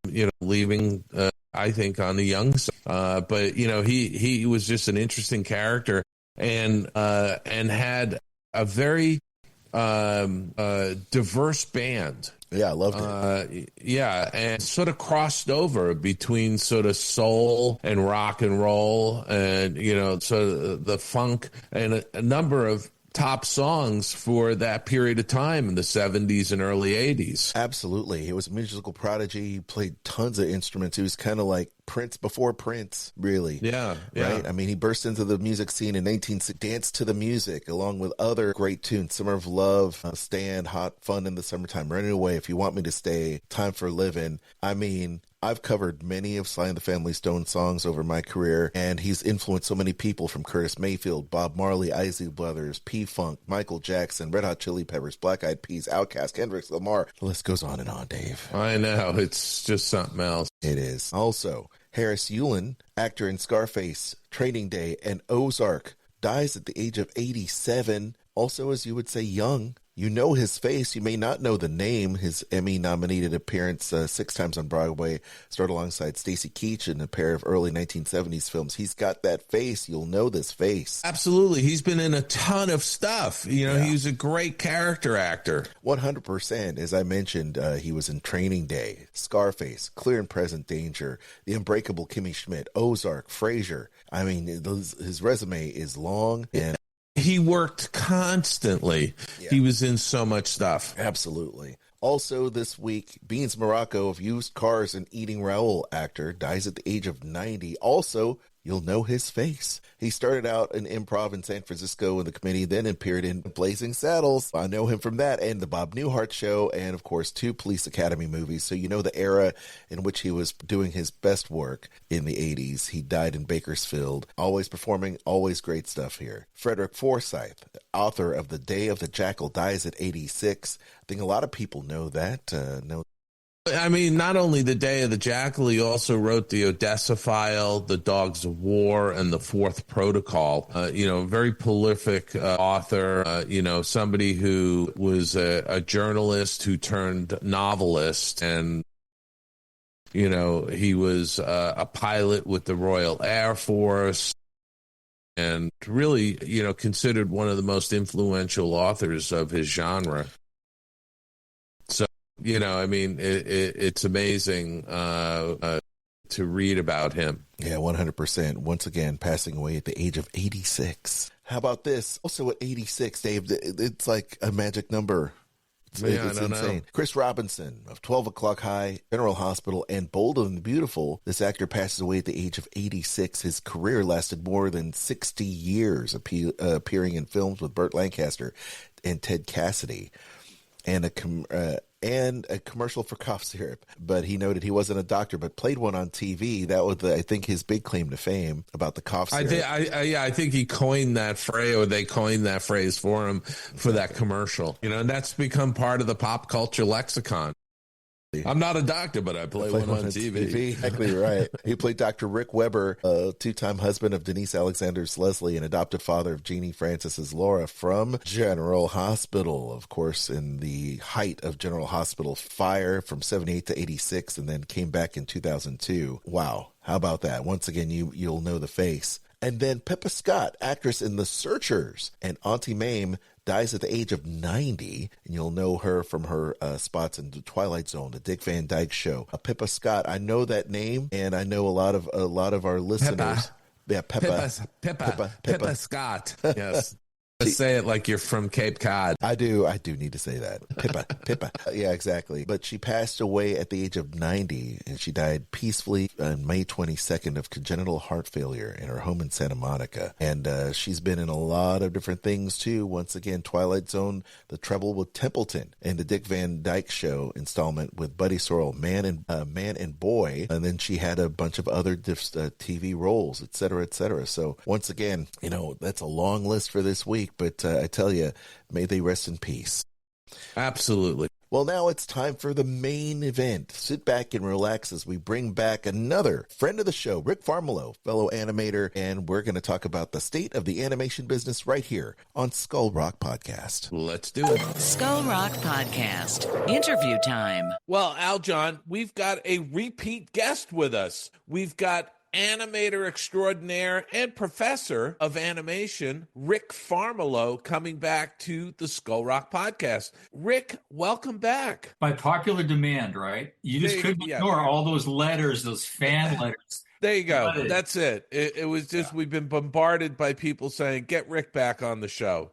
leaving, I think, on the young side. But, he was just an interesting character and had a very diverse band. Yeah, I loved it. And sort of crossed over between sort of soul and rock and roll and, so the funk and a number of top songs for that period of time in the 70s and early 80s. Absolutely. He was a musical prodigy. He played tons of instruments. He was kind of like Prince before Prince, really. Yeah. Right? I mean, he burst into the music scene in 1960, Dance to the Music, along with other great tunes, Summer of Love, Stand, Hot Fun in the Summertime, Running Away, If You Want Me to Stay, Time for Living. I mean, I've covered many of Sly and the Family Stone songs over my career, and he's influenced so many people from Curtis Mayfield, Bob Marley, Isley Brothers, P-Funk, Michael Jackson, Red Hot Chili Peppers, Black Eyed Peas, Outkast, Kendrick Lamar. The list goes on and on, Dave. I know. It's just something else. It is. Also, Harris Yulin, actor in Scarface, Training Day, and Ozark, dies at the age of 87. Also, as you would say, young. You know his face. You may not know the name. His Emmy-nominated appearance 6 times on Broadway starred alongside Stacy Keach in a pair of early 1970s films. He's got that face. You'll know this face. Absolutely. He's been in a ton of stuff. He's a great character actor. 100%. As I mentioned, he was in Training Day, Scarface, Clear and Present Danger, The Unbreakable Kimmy Schmidt, Ozark, Frasier. I mean, his resume is long and he worked constantly. Yeah. He was in so much stuff. Absolutely. Also this week, Beans Morocco of Used Cars and Eating Raoul actor dies at the age of 90. Also, you'll know his face. He started out in improv in San Francisco in the Committee, then appeared in Blazing Saddles. I know him from that and the Bob Newhart Show and, of course, 2 Police Academy movies. So you know the era in which he was doing his best work in the 80s. He died in Bakersfield. Always performing, always great stuff here. Frederick Forsyth, author of The Day of the Jackal, dies at 86. I think a lot of people know that. I mean, not only The Day of the Jackal, he also wrote The Odessa File, The Dogs of War, and The Fourth Protocol. Very prolific author, somebody who was a journalist who turned novelist. And, he was a pilot with the Royal Air Force and really, considered one of the most influential authors of his genre. It's amazing to read about him. Yeah, 100%. Once again, passing away at the age of 86. How about this? Also at 86, Dave, it's like a magic number. It's insane. Know. Chris Robinson of 12 O'Clock High, General Hospital, and Bold and the Beautiful. This actor passes away at the age of 86. His career lasted more than 60 years, appearing in films with Burt Lancaster and Ted Cassidy. And a commercial for cough syrup. But he noted he wasn't a doctor, but played one on TV. That was, I think, his big claim to fame about the cough syrup. I think he coined that phrase, or they coined that phrase for him for that commercial. And that's become part of the pop culture lexicon. I'm not a doctor, but I play one on TV. Exactly right. He played Dr. Rick Weber, a 2-time husband of Denise Alexander's Leslie and adoptive father of Jeannie Francis's Laura from General Hospital. Of course, in the height of General Hospital fire from 78 to 86, and then came back in 2002. Wow. How about that? Once again, you'll know the face. And then Pippa Scott, actress in The Searchers and Auntie Mame, dies at the age of 90, and you'll know her from her spots in The Twilight Zone, The Dick Van Dyke Show. Pippa Scott, I know that name, and I know a lot of our listeners. Yeah, Pippa Scott. Yes. Say it like you're from Cape Cod. I do need to say that. Pippa. Yeah, exactly. But she passed away at the age of 90, and she died peacefully on May 22nd of congenital heart failure in her home in Santa Monica. And she's been in a lot of different things, too. Once again, Twilight Zone, The Trouble with Templeton, and The Dick Van Dyke Show installment with Buddy Sorrell, Man and Boy. And then she had a bunch of other TV roles, et cetera, et cetera. So once again, that's a long list for this week. But I tell you, may they rest in peace. Absolutely. Well, now it's time for the main event. Sit back and relax as we bring back another friend of the show, Rick Farmiloe, fellow animator, and we're going to talk about the state of the animation business right here on Skull Rock Podcast. Let's do it. Skull Rock Podcast. Interview time. Well, Aljon, we've got a repeat guest with us. We've got animator extraordinaire and professor of animation, Rick Farmiloe, coming back to the Skull Rock Podcast. Rick, welcome back. By popular demand, right? You just couldn't ignore all those letters, those fan letters. There you go. That's it. It was just, we've been bombarded by people saying, get Rick back on the show.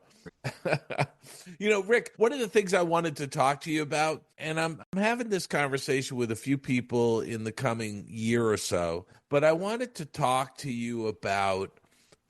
Rick, one of the things I wanted to talk to you about, and I'm having this conversation with a few people in the coming year or so, but I wanted to talk to you about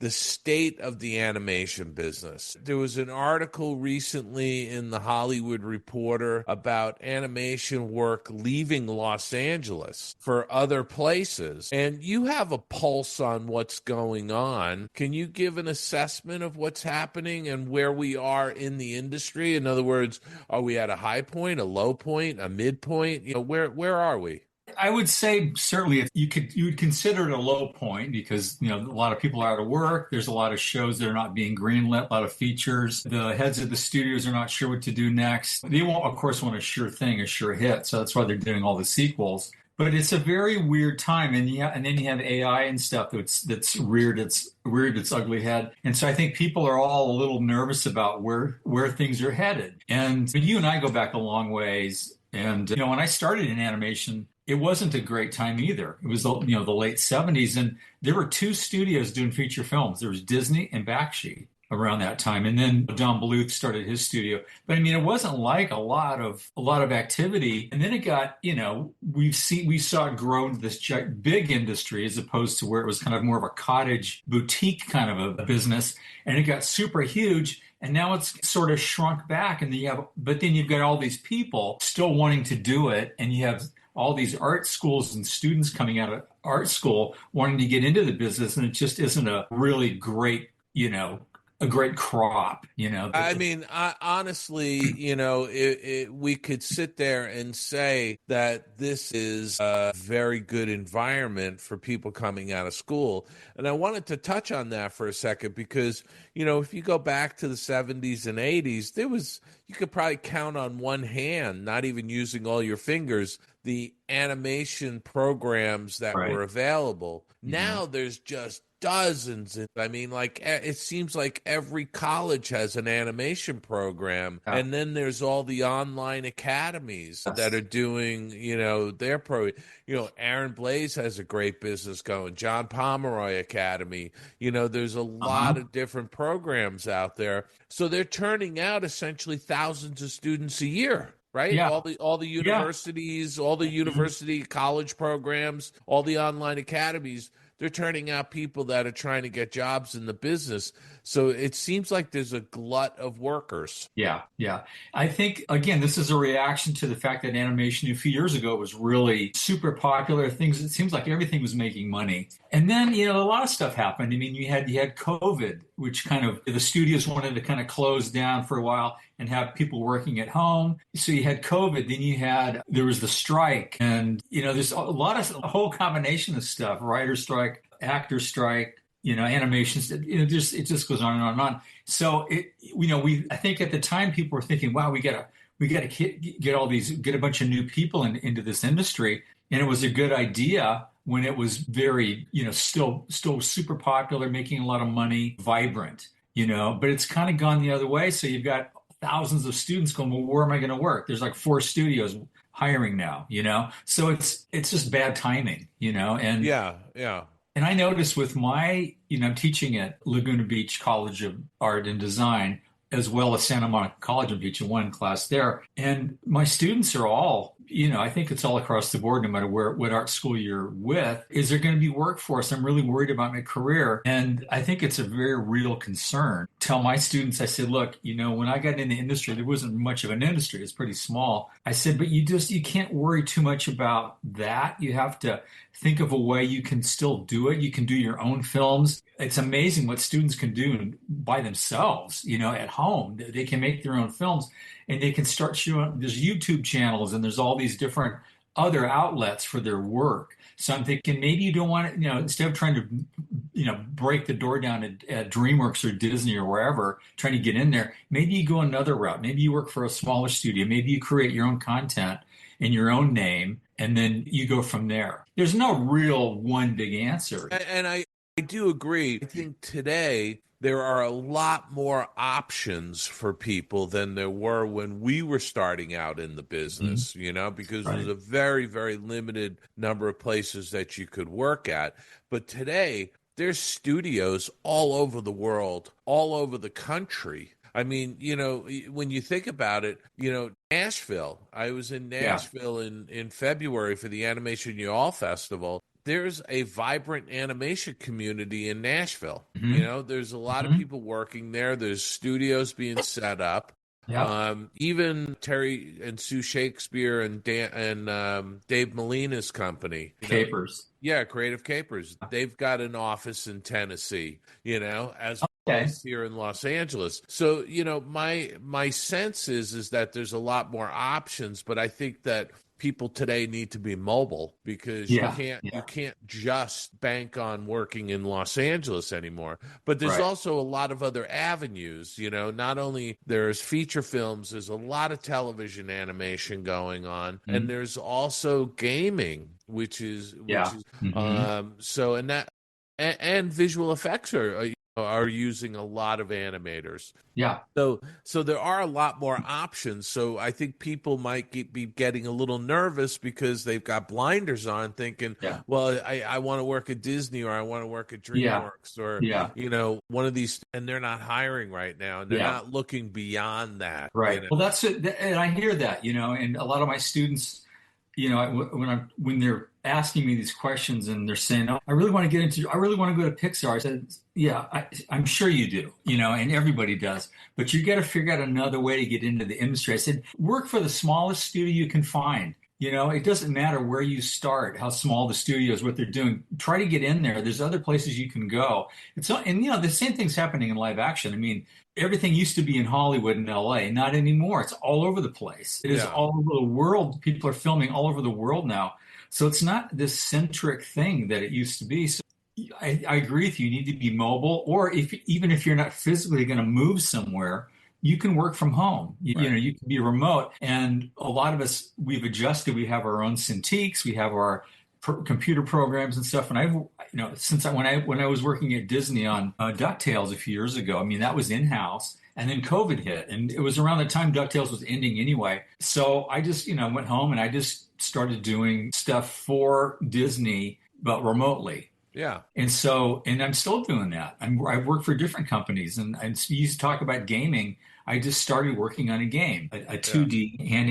the state of the animation business. There was an article recently in the Hollywood Reporter about animation work leaving Los Angeles for other places. And you have a pulse on what's going on. Can you give an assessment of what's happening and where we are in the industry? In other words, are we at a high point, a low point, a midpoint? Where are we? I would say certainly you would consider it a low point because, a lot of people are out of work. There's a lot of shows that are not being greenlit, a lot of features. The heads of the studios are not sure what to do next. They won't, of course, want a sure thing, a sure hit. So that's why they're doing all the sequels. But it's a very weird time. And then you have AI and stuff that's reared its ugly head. And so I think people are all a little nervous about where things are headed. And you and I go back a long ways. And, when I started in animation, it wasn't a great time either. It was, the late 70s, and there were two studios doing feature films. There was Disney and Bakshi around that time, and then Don Bluth started his studio. But it wasn't like a lot of activity. And then it got, we saw it grow into this big industry as opposed to where it was kind of more of a cottage boutique kind of a business, and it got super huge. And now it's sort of shrunk back, and then you've got all these people still wanting to do it, and you have all these art schools and students coming out of art school wanting to get into the business, and it just isn't a really great, a great crop, honestly, we could sit there and say that this is a very good environment for people coming out of school. And I wanted to touch on that for a second because, if you go back to the 70s and 80s, you could probably count on one hand, not even using all your fingers, the animation programs that were available. Mm-hmm. Now there's just dozens. It seems like every college has an animation program. Yeah. And then there's all the online academies that are doing, their Aaron Blaze has a great business going. John Pomeroy Academy. There's a lot of different programs out there. So they're turning out essentially thousands of students a year. Right? Yeah. All the universities, all the university college programs, all the online academies, they're turning out people that are trying to get jobs in the business. So it seems like there's a glut of workers. Yeah. I think, again, this is a reaction to the fact that animation a few years ago was really super popular. It seems like everything was making money. And then, a lot of stuff happened. You had COVID, which kind of, the studios wanted to kind of close down for a while and have people working at home. So you had COVID, then there was the strike, and, there's a whole combination of stuff, writer strike, actor strike, animations, it just goes on and on and on. So I think at the time people were thinking, wow, we got to get a bunch of new people into this industry. And it was a good idea when it was very, still super popular, making a lot of money, vibrant. but it's kind of gone the other way. So you've got thousands of students going, well, where am I going to work? There's like 4 studios hiring now, so it's just bad timing, and and I noticed with my, teaching at Laguna Beach College of Art and Design, as well as Santa Monica College of Beach, in one class there. And my students are all, I think it's all across the board, no matter what art school you're with, is there going to be workforce? I'm really worried about my career. And I think it's a very real concern. Tell my students, I said, look, when I got in the industry, there wasn't much of an industry. It's pretty small. I said, but you can't worry too much about that. You have to think of a way you can still do it. You can do your own films. It's amazing what students can do by themselves, at home. They can make their own films, and they can start showing. There's YouTube channels, and there's all these different other outlets for their work. So I'm thinking maybe you don't want to, instead of trying to, break the door down at DreamWorks or Disney or wherever, trying to get in there, maybe you go another route. Maybe you work for a smaller studio. Maybe you create your own content in your own name, and then you go from there. There's no real one big answer. And I do agree. I think today there are a lot more options for people than there were when we were starting out in the business, because there's a very, very limited number of places that you could work at. But today, there's studios all over the world, all over the country. I mean, when you think about it, Nashville, I was in Nashville in February for the Animation Y'all Festival. There's a vibrant animation community in Nashville. There's a lot of people working there. There's studios being set up. Even Terry and Sue Shakespeare and Dave Molina's company, Capers. Creative Capers. They've got an office in Tennessee, as well as here in Los Angeles. So, my sense is that there's a lot more options, but I think that people today need to be mobile, because you can't just bank on working in Los Angeles anymore. But there's also a lot of other avenues, not only there's feature films, there's a lot of television animation going on, and there's also gaming, which is so, and that and visual effects are using a lot of animators. So there are a lot more options. So I think people might be getting a little nervous because they've got blinders on, thinking, well, I want to work at Disney, or I want to work at DreamWorks, or one of these, and they're not hiring right now, and they're not looking beyond that. Right. Well, that's it, and I hear that, and a lot of my students, when they're asking me these questions and they're saying, oh, I really want to go to Pixar. I said, I'm sure you do, and everybody does, but you got to figure out another way to get into the industry. I said, work for the smallest studio you can find. It doesn't matter where you start, how small the studio is, what they're doing. Try to get in there. There's other places you can go. The same thing's happening in live action. I mean, everything used to be in Hollywood and LA, not anymore. It's all over the place. It is all over the world. People are filming all over the world now. So it's not this centric thing that it used to be. So I agree with you. You need to be mobile, or even if you're not physically going to move somewhere, you can work from home. You can be remote. And a lot of us, we've adjusted. We have our own Cintiqs. We have our computer programs and stuff. And when I was working at Disney on DuckTales a few years ago, I mean, that was in-house. And then COVID hit, and it was around the time DuckTales was ending anyway. So I just, went home and I just started doing stuff for Disney, but remotely. Yeah. And I'm still doing that. I've worked for different companies, and you used to talk about gaming. I just started working on a game, a 2D hand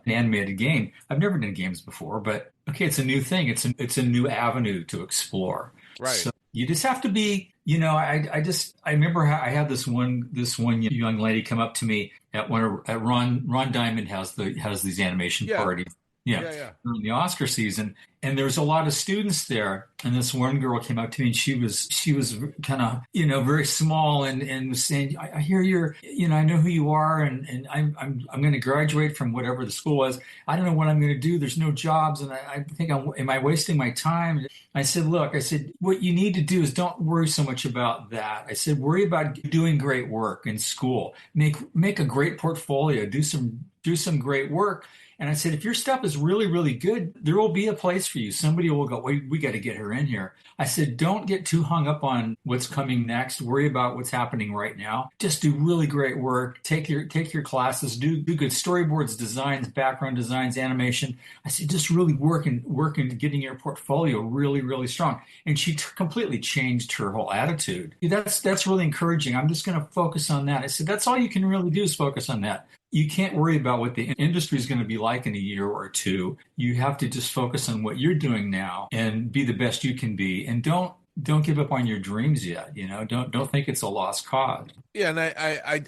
animated game. I've never done games before, but okay, it's a new thing. It's a new avenue to explore. Right. So you just have to be, I remember how I had this one young lady come up to me at Ron Diamond has these animation parties. During the Oscar season, and there was a lot of students there, and this one girl came up to me, and she was kind of very small, and was saying, I hear you're, I know who you are, and I'm going to graduate from whatever the school was. I don't know what I'm going to do. There's no jobs, and I think am I wasting my time? I said, look, what you need to do is don't worry so much about that. I said, worry about doing great work in school, make a great portfolio, do some great work. And I said, if your stuff is really, really good, there will be a place for you. Somebody will go, we got to get her in here. I said, don't get too hung up on what's coming next. Worry about what's happening right now. Just do really great work. Take your classes. Do good storyboards, designs, background designs, animation. I said, just really work and getting your portfolio really, really strong. And she completely changed her whole attitude. That's really encouraging. I'm just going to focus on that. I said, that's all you can really do is focus on that. You can't worry about what the industry is going to be like in a year or two. You have to just focus on what you're doing now and be the best you can be. And don't give up on your dreams yet. Don't think it's a lost cause. Yeah, and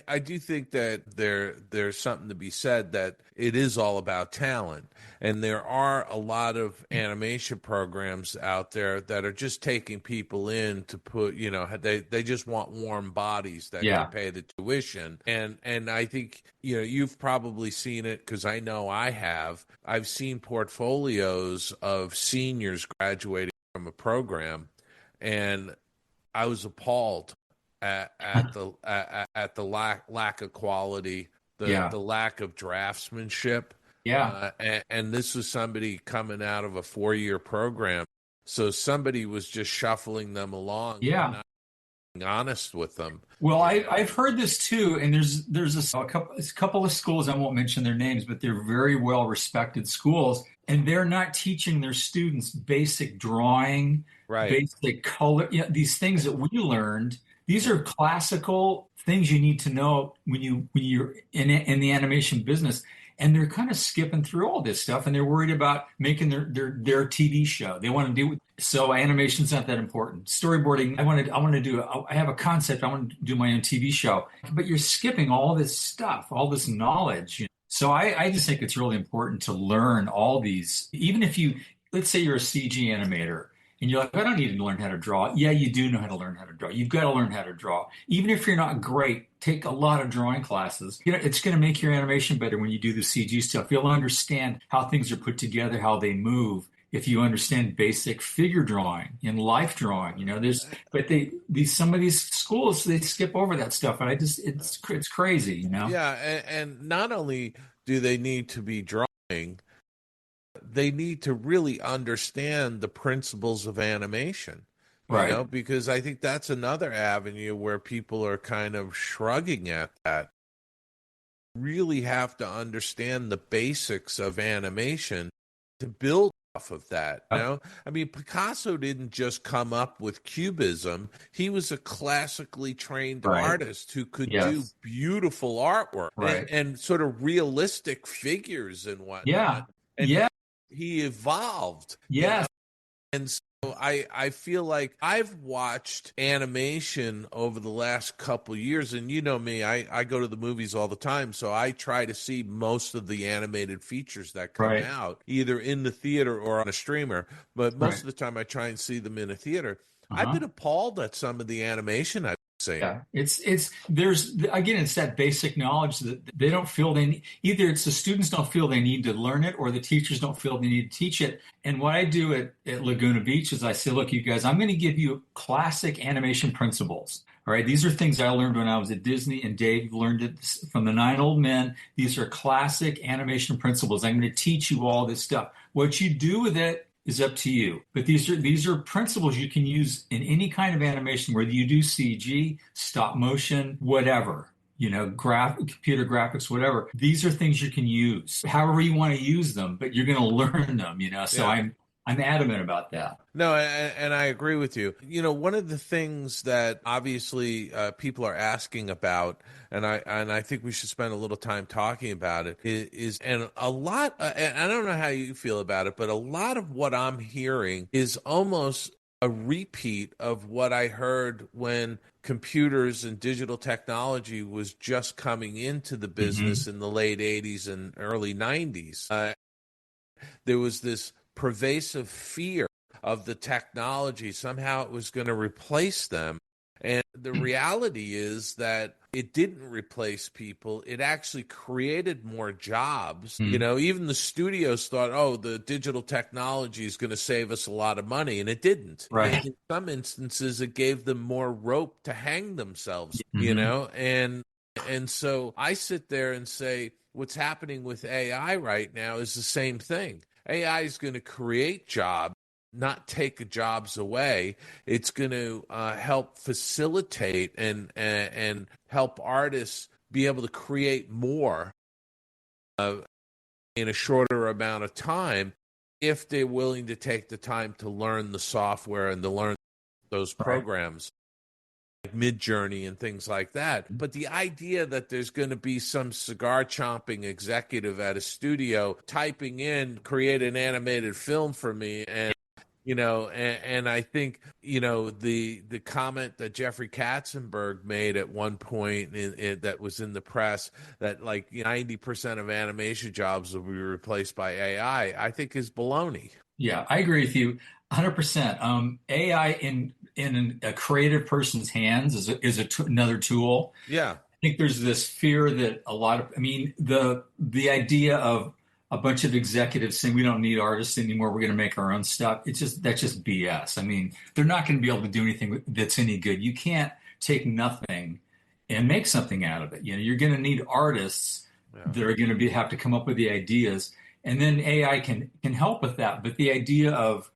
I do think that there's something to be said that it is all about talent. And there are a lot of animation programs out there that are just taking people in to put, they just want warm bodies that can pay the tuition. And I think, you've probably seen it because I know I have. I've seen portfolios of seniors graduating from a program, and I was appalled at the lack of quality, the lack of draftsmanship. Yeah. And this was somebody coming out of a 4-year program. So somebody was just shuffling them along. Yeah. And not being honest with them. Well, I've heard this too. And there's a couple of schools, I won't mention their names, but they're very well respected schools. And they're not teaching their students basic drawing, basic color, these things that we learned. These are classical things you need to know when you're in the animation business. And they're kind of skipping through all this stuff, and they're worried about making their TV show. They want to do so. Animation's not that important. Storyboarding. I have a concept. I want to do my own TV show. But you're skipping all this stuff, all this knowledge. So I just think it's really important to learn all these. Even if let's say you're a CG animator. And you're like, I don't need to learn how to draw. Yeah, you do know how to learn how to draw. You've got to learn how to draw. Even if you're not great, take a lot of drawing classes. It's going to make your animation better when you do the CG stuff. You'll understand how things are put together, how they move. If you understand basic figure drawing and life drawing, some of these schools, they skip over that stuff. And it's crazy, Yeah. And not only do they need to be drawing, they need to really understand the principles of animation, because I think that's another avenue where people are kind of shrugging at that. Really have to understand the basics of animation to build off of that. I mean, Picasso didn't just come up with cubism. He was a classically trained artist who could do beautiful artwork and sort of realistic figures and whatnot. He evolved. Yes. And so I feel like I've watched animation over the last couple of years, and you know me, I go to the movies all the time, so I try to see most of the animated features that come out, either in the theater or on a streamer, but most of the time I try and see them in a theater. I've been appalled at some of the animation I've seen. Yeah, it's that basic knowledge that they don't feel they need. Either it's the students don't feel they need to learn it, or the teachers don't feel they need to teach it. And what I do at Laguna Beach is I say, look, you guys, I'm going to give you classic animation principles. All right, these are things I learned when I was at Disney, and Dave learned it from the 9 Old Men. These are classic animation principles. I'm going to teach you all this stuff. What you do with it is up to you. But these are principles you can use in any kind of animation, whether you do CG, stop motion, whatever, computer graphics, whatever. These are things you can use however you want to use them, but you're going to learn them, So I'm adamant about that. No, and I agree with you. One of the things that obviously people are asking about, and I think we should spend a little time talking about it, is and a lot, and I don't know how you feel about it, but a lot of what I'm hearing is almost a repeat of what I heard when computers and digital technology was just coming into the business in the late 80s and early 90s. There was this pervasive fear of the technology. Somehow it was going to replace them. And the reality is that it didn't replace people. It actually created more jobs. Even the studios thought, oh, the digital technology is going to save us a lot of money. And it didn't. Right. In some instances, it gave them more rope to hang themselves, and so I sit there and say, what's happening with AI right now is the same thing. AI is going to create jobs, not take jobs away. It's going to help facilitate and help artists be able to create more in a shorter amount of time if they're willing to take the time to learn the software and to learn those programs like Midjourney and things like that. But the idea that there's going to be some cigar chomping executive at a studio typing in, create an animated film for me, and and I think, the comment that Jeffrey Katzenberg made at one point that was in the press that like 90% of animation jobs will be replaced by AI, I think is baloney. Yeah, I agree with you 100%. AI in a creative person's hands is another tool. Yeah. I think there's this fear that the idea of a bunch of executives saying we don't need artists anymore, we're going to make our own stuff. That's just BS. I mean, they're not going to be able to do anything that's any good. You can't take nothing and make something out of it. You're going to need artists that are going to have to come up with the ideas, and then AI can help with that. But the idea of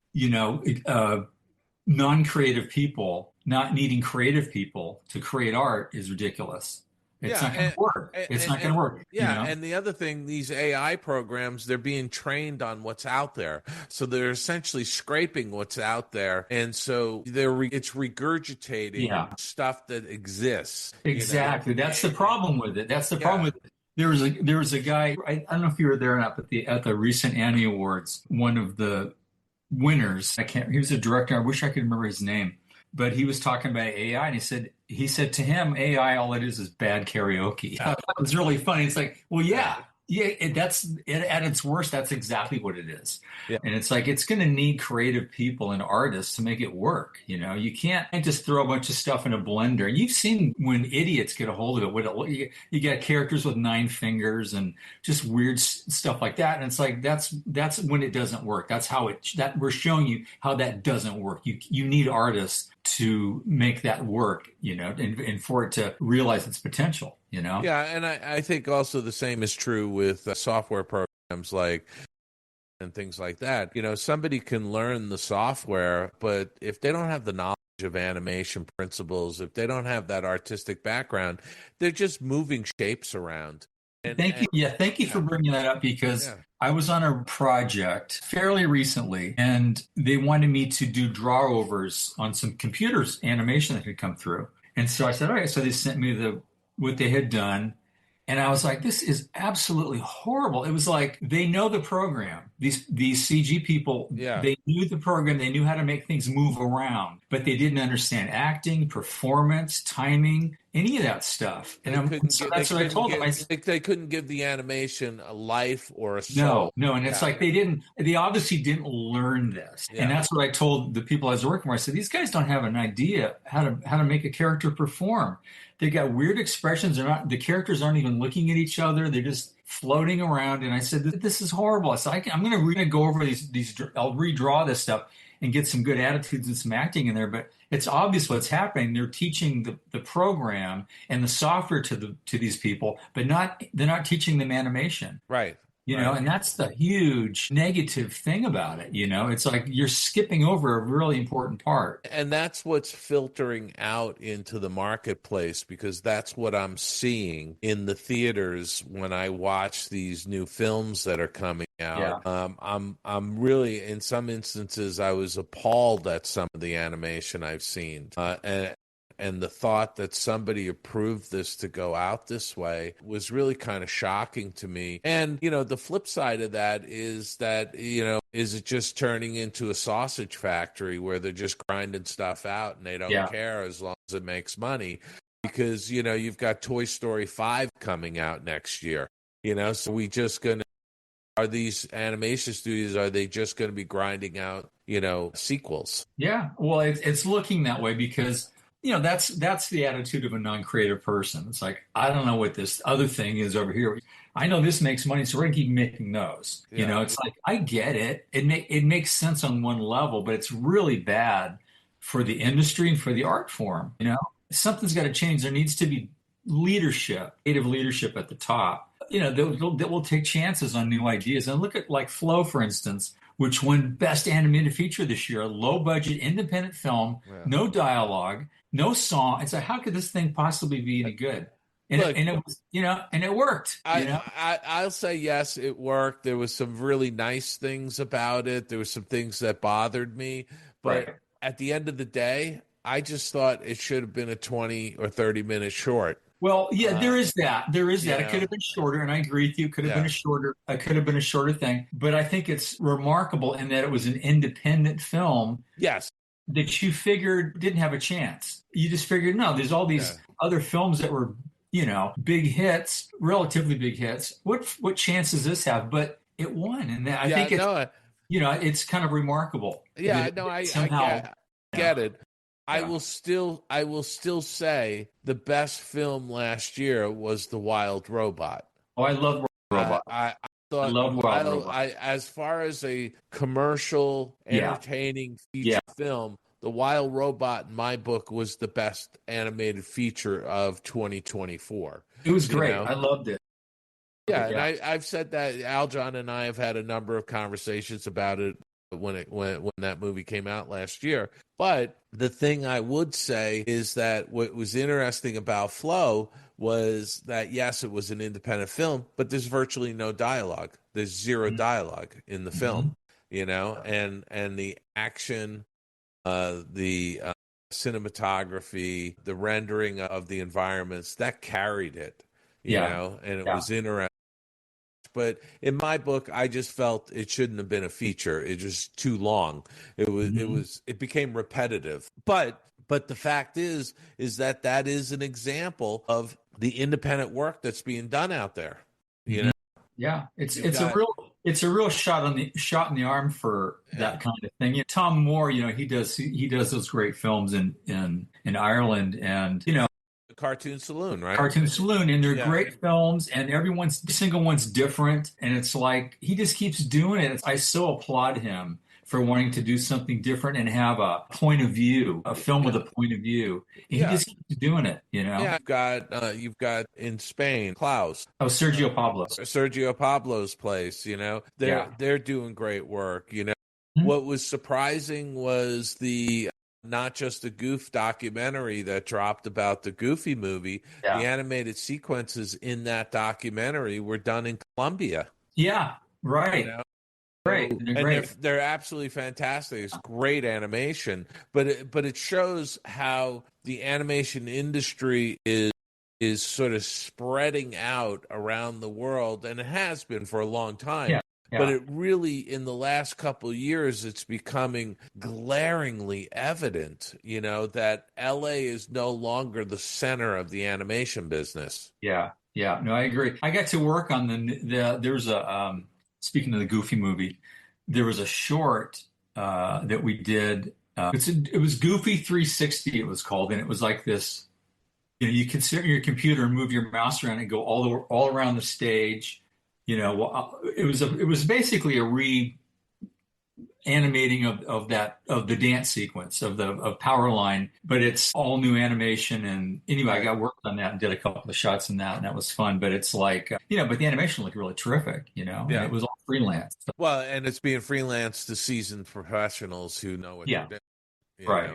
non-creative people not needing creative people to create art is ridiculous. It's not going to work. It's not going to work. Yeah, and the other thing, these AI programs, they're being trained on what's out there. So they're essentially scraping what's out there. And so it's regurgitating stuff that exists. Exactly. That's the problem with it. That's the problem with it. There was a guy, I don't know if you were there or not, but at the recent Annie Awards, one of the winners, he was a director, I wish I could remember his name, but he was talking about AI, and he said to him, AI, all it is bad karaoke. That was really funny. It's like, well, that's at its worst, that's exactly what it is. Yeah. And it's like, it's going to need creative people and artists to make it work. You can't just throw a bunch of stuff in a blender. And you've seen when idiots get a hold of it, you got characters with 9 fingers and just weird stuff like that. And it's like, that's when it doesn't work. That's how that we're showing you how that doesn't work. You need artists to make that work, and for it to realize its potential, Yeah, and I think also the same is true with software programs and things like that. Somebody can learn the software, but if they don't have the knowledge of animation principles, if they don't have that artistic background, they're just moving shapes around. Thank you. Yeah, thank you for bringing that up, because I was on a project fairly recently, and they wanted me to do draw-overs on some computers animation that had come through. And so I said, all right. So they sent me what they had done. And I was like, this is absolutely horrible. It was like, they know the program. These CG people, they knew the program. They knew how to make things move around, but they didn't understand acting, performance, timing, any of that stuff. And that's what I told them. They couldn't give the animation a life or a soul. No. And it's like they obviously didn't learn this. Yeah. And that's what I told the people I was working with. I said, these guys don't have an idea how to make a character perform. They got weird expressions. The characters aren't even looking at each other. They're just floating around. And I said, this is horrible. I said, I'm going to go over these. I'll redraw this stuff and get some good attitudes and some acting in there. But it's obvious what's happening. They're teaching the program and the software to these people, but they're not teaching them animation. Right. And that's the huge negative thing about it. It's like you're skipping over a really important part. And that's what's filtering out into the marketplace, because that's what I'm seeing in the theaters when I watch these new films that are coming out. Yeah. I'm really, in some instances, I was appalled at some of the animation I've seen. And the thought that somebody approved this to go out this way was really kind of shocking to me. And, the flip side of that is that, is it just turning into a sausage factory where they're just grinding stuff out and they don't care as long as it makes money? Because, you've got Toy Story 5 coming out next year, so are these animation studios, are they just going to be grinding out, sequels? Yeah, well, it's looking that way because that's the attitude of a non-creative person. It's like, I don't know what this other thing is over here. I know this makes money, so we're gonna keep making those. Yeah. It's like, I get it. It makes sense on one level, but it's really bad for the industry and for the art form. Something's got to change. There needs to be leadership, creative leadership at the top. that will take chances on new ideas. And look at like Flow, for instance, which won Best Animated Feature this year, a low budget independent film, no dialogue, no song. It's like, how could this thing possibly be any good? And, Look, it was, and it worked. I'll say yes, it worked. There was some really nice things about it. There was some things that bothered me, but at the end of the day, I just thought it should have been a 20 or 30-minute short. Well, yeah, there is that. There is that. Yeah. It could have been shorter, and I agree with you. It could have been a shorter. It could have been a shorter thing. But I think it's remarkable in that it was an independent film. Yes. That you figured didn't have a chance. You just figured, no, there's all these other films that were, big hits, relatively big hits. What chance does this have? But it won, and I think it's, it's kind of remarkable. Yeah, no, I get it. I will still say the best film last year was The Wild Robot. Oh, I love Robot. I thought I love Wild Robot. As far as a commercial, entertaining feature film, The Wild Robot, in my book, was the best animated feature of 2024. It was great. I loved it. Yeah, and I've said that. Aljon and I have had a number of conversations about it when that movie came out last year. But the thing I would say is that what was interesting about Flow was that, yes, it was an independent film, but there's virtually no dialogue. There's zero dialogue in the film, and the action, the cinematography, the rendering of the environments, that carried it, and it was interesting. But in my book, I just felt it shouldn't have been a feature. It was too long. It became repetitive. But the fact is that is an example of the independent work that's being done out there. Yeah, it's a real shot in the arm for that kind of thing. Tom Moore, he does those great films in Ireland, and Cartoon Saloon, right? Cartoon Saloon, and they're great films, and every single one's different, and it's like he just keeps doing it. I so applaud him for wanting to do something different and have a point of view, a film with a point of view. And he just keeps doing it, Yeah, you've got in Spain, Klaus. Oh, Sergio Pablo's place, they're doing great work, What was surprising was not just the Goof documentary that dropped about the Goofy movie. The animated sequences in that documentary were done in Colombia. Yeah, right. Great. And they're absolutely fantastic. It's great animation, but it shows how the animation industry is sort of spreading out around the world, and it has been for a long time. Yeah. But it really, in the last couple of years, it's becoming glaringly evident, that LA is no longer the center of the animation business. Yeah. No, I agree. I got to work on there's a, speaking of the Goofy movie, there was a short that we did. It was Goofy 360, it was called. And it was like this, you can sit on your computer and move your mouse around and go all around the stage. It was basically a animating of the dance sequence of Powerline, but it's all new animation. And anyway, I got worked on that and did a couple of shots in that, and that was fun. But it's like, but the animation looked really terrific, and it was all freelance. So. Well, and it's being freelance to seasoned professionals who know what they're doing. Right.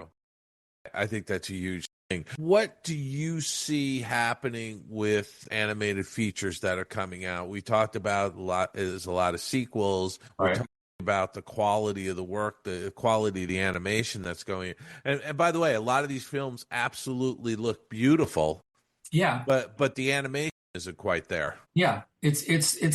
I think that's a huge thing. What do you see happening with animated features that are coming out? We talked about there's a lot of sequels. We're talking about the quality of the work, the quality of the animation that's going. And by the way, a lot of these films absolutely look beautiful. Yeah. But the animation isn't quite there. Yeah. It's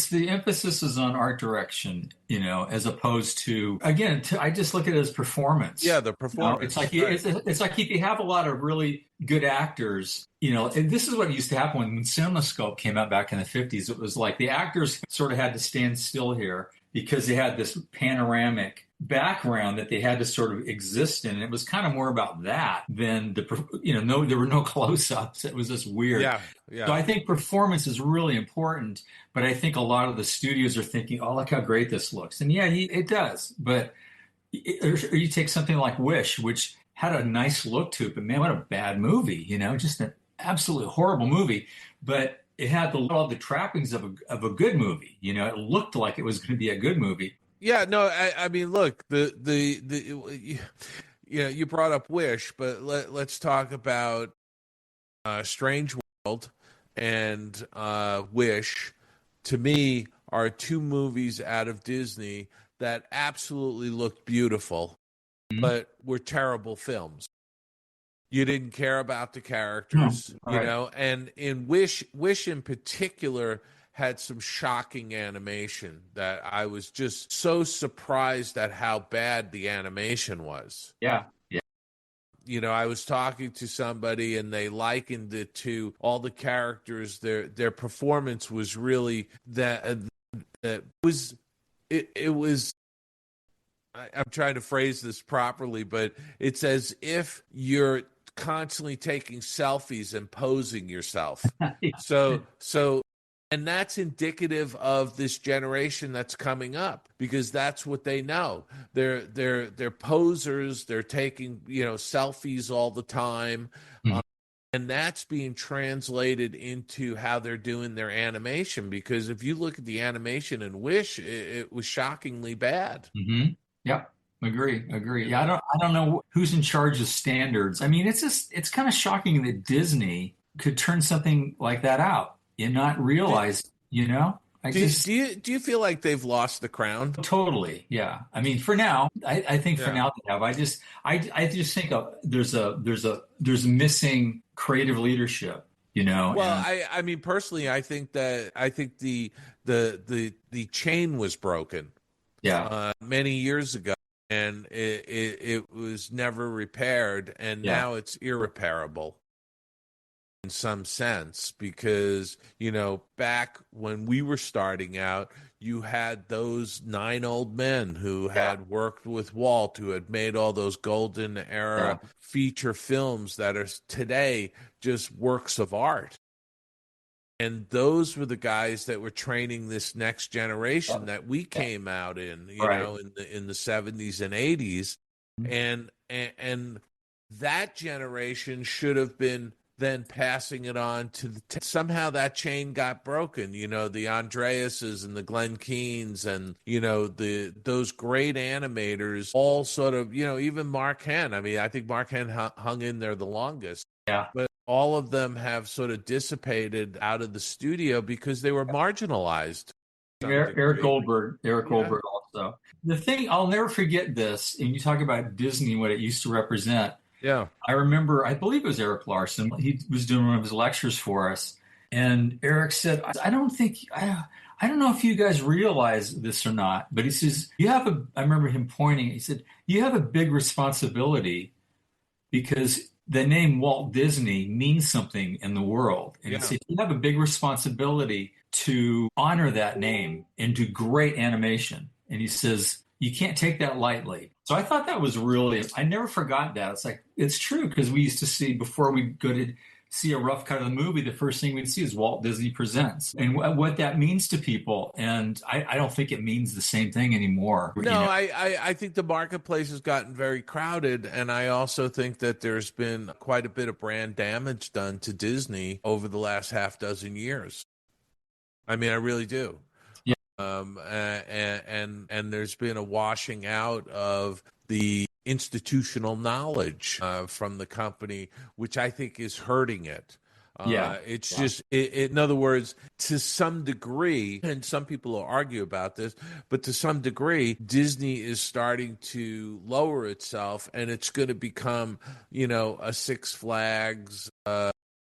the emphasis is on art direction, as opposed to, again, I just look at it as performance. Yeah, the performance. It's like it's like if you have a lot of really good actors, and this is what used to happen when CinemaScope came out back in the 50s. It was like the actors sort of had to stand still here because they had this panoramic background that they had to sort of exist in. And it was kind of more about that than there were no close-ups. It was just weird. Yeah. So I think performance is really important, but I think a lot of the studios are thinking, oh, look how great this looks. And it does. But or you take something like Wish, which had a nice look to it, but man, what a bad movie, just an absolutely horrible movie. But it had all the trappings of a good movie. You know, it looked like it was going to be a good movie. Yeah, no, I mean, look, you brought up Wish, but let's talk about Strange World and Wish. To me, are two movies out of Disney that absolutely looked beautiful, but were terrible films. You didn't care about the characters, All right. and in Wish in particular had some shocking animation that I was just so surprised at how bad the animation was. Yeah. I was talking to somebody and they likened it to all the characters. Their performance was really that was it was. I'm trying to phrase this properly, but it's as if you're constantly taking selfies and posing yourself. So and that's indicative of this generation that's coming up, because that's what they know. They're posers. They're taking selfies all the time, and that's being translated into how they're doing their animation. Because if you look at the animation in Wish, it was shockingly bad. Mm-hmm. Yep. Agree. Yeah, I don't know who's in charge of standards. I mean, it's kind of shocking that Disney could turn something like that out and not realize, Do you feel like they've lost the crown? Totally. Yeah. I mean, for now, I think for now they have. I just think there's a missing creative leadership, Well, I mean, personally, I think the chain was broken. Yeah. Many years ago, and it was never repaired, and now it's irreparable in some sense, because back when we were starting out, you had those 9 old men who had worked with Walt, who had made all those golden era feature films that are today just works of art. And those were the guys that were training this next generation that we came out in, in the 70s and 80s. And that generation should have been then passing it on to somehow that chain got broken. The Andreases and the Glenn Keanes and those great animators all sort of, even Mark Henn. I mean, I think Mark Henn hung in there the longest. Yeah. But all of them have sort of dissipated out of the studio because they were marginalized. Eric Goldberg also. The thing, I'll never forget this, and you talk about Disney and what it used to represent. Yeah. I remember, I believe it was Eric Larson. He was doing one of his lectures for us. And Eric said, I don't know if you guys realize this or not, but he says, I remember him pointing, he said, you have a big responsibility, because the name Walt Disney means something in the world. And he said, you have a big responsibility to honor that name and do great animation. And he says, you can't take that lightly. So I thought that was I never forgot that. It's like, it's true, because we used to see, before we go to see a rough cut of the movie, the first thing we'd see is Walt Disney Presents, and what that means to people. And I don't think it means the same thing anymore. No, I think the marketplace has gotten very crowded, and I also think that there's been quite a bit of brand damage done to Disney over the last half dozen years. I mean, I really do. And there's been a washing out of the institutional knowledge from the company, which I think is hurting it. It's just, in other words, to some degree, and some people will argue about this, but to some degree, Disney is starting to lower itself, and it's going to become, a Six Flags.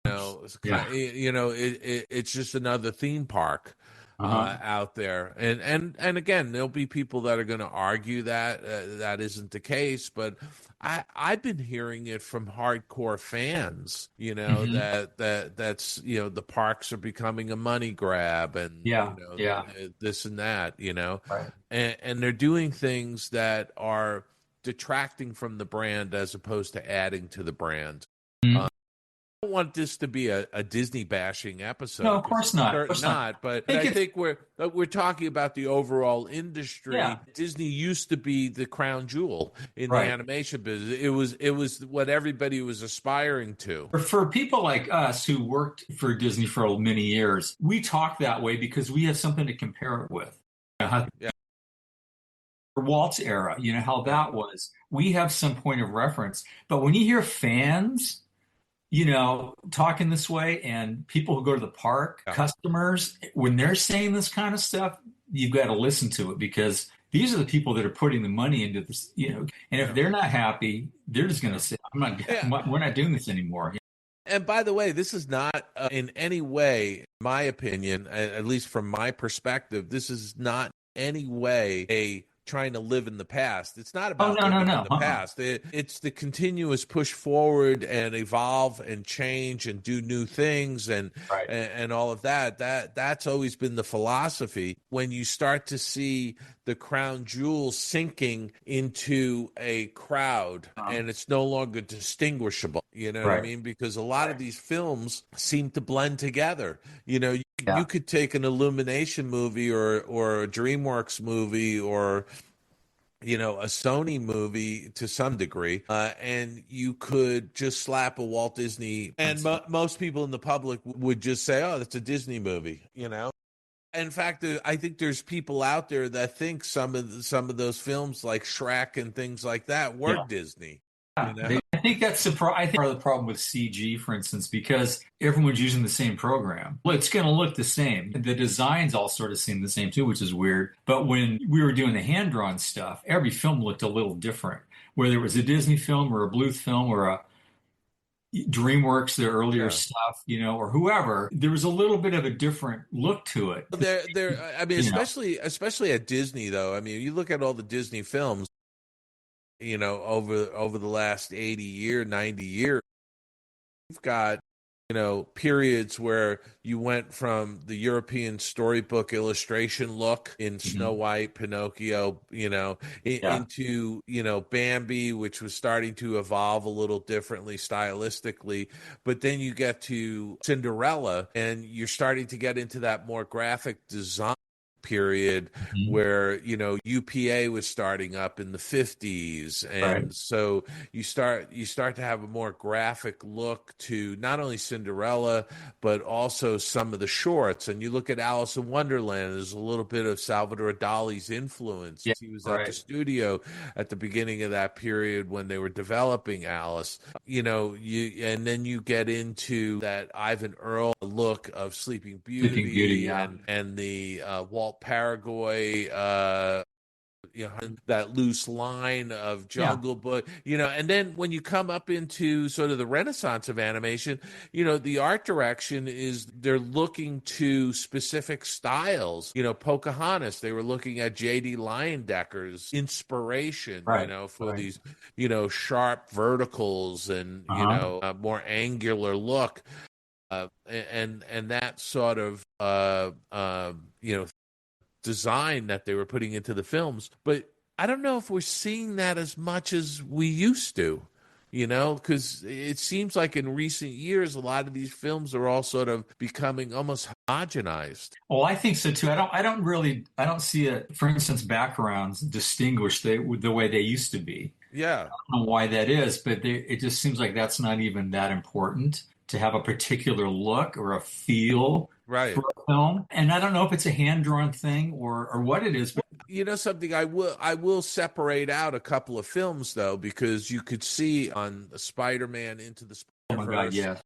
It's just another theme park. Out there, and again, there'll be people that are going to argue that that isn't the case, but I've been hearing it from hardcore fans, that's the parks are becoming a money grab, and this and that, Right. and they're doing things that are detracting from the brand as opposed to adding to the brand. don't want this to be a Disney bashing episode. No, of course not. Of course not. But I think we're talking about the overall industry. Yeah. Disney used to be the crown jewel in the Right. animation business. It was what everybody was aspiring to. For people like us who worked for Disney for many years, we talk that way because we have something to compare it with. Yeah. Walt's era, how that was. We have some point of reference. But when you hear fans, talking this way, and people who go to the park, customers, when they're saying this kind of stuff, you've got to listen to it, because these are the people that are putting the money into this, and if they're not happy, they're just going to say, we're not doing this anymore. And by the way, this is not in any way, in my opinion, at least from my perspective, this is not in any way a trying to live in the past. It's not about living in the past. It's the continuous push forward and evolve and change and do new things and all of that. That's always been the philosophy. When you start to see the crown jewel sinking into a crowd and it's no longer distinguishable, you know what I mean? Because a lot of these films seem to blend together. You could take an Illumination movie or a DreamWorks movie or a Sony movie to some degree, and you could just slap a Walt Disney, and most people in the public would just say, "Oh, that's a Disney movie," In fact, I think there's people out there that think some of those films like Shrek and things like that were Disney. I think that's part of the problem with CG, for instance, because everyone's using the same program. Well, it's going to look the same. The designs all sort of seem the same too, which is weird. But when we were doing the hand-drawn stuff, every film looked a little different. Whether it was a Disney film or a Bluth film or a DreamWorks, their earlier stuff, or whoever, there was a little bit of a different look to it. I mean, especially at Disney, though. I mean, you look at all the Disney films, over the last 90 years, you've got, periods where you went from the European storybook illustration look in Snow White, Pinocchio, into, Bambi, which was starting to evolve a little differently stylistically. But then you get to Cinderella and you're starting to get into that more graphic design period where UPA was starting up in the 50s, and so you start to have a more graphic look to not only Cinderella but also some of the shorts. And you look at Alice in Wonderland, there's a little bit of Salvador Dali's influence. He was at the studio at the beginning of that period when they were developing Alice. And then you get into that Ivan Earl look of Sleeping Beauty, and the Walt Paraguay, that loose line of Jungle Book, and then when you come up into sort of the renaissance of animation, the art direction is they're looking to specific styles. Pocahontas, they were looking at J.D. Leyendeckers' inspiration, for these, sharp verticals and, a more angular look. And that sort of, design that they were putting into the films. But I don't know if we're seeing that as much as we used to, because it seems like in recent years, a lot of these films are all sort of becoming almost homogenized. Well, I think so too. I don't see it, for instance, backgrounds distinguished the way they used to be. Yeah. I don't know why that is, but it just seems like that's not even that important to have a particular look or a feel for a film. And I don't know if it's a hand-drawn thing or what it is. But something, I will separate out a couple of films, though, because you could see on Spider-Man Into the Spider-Verse, oh my God, yes.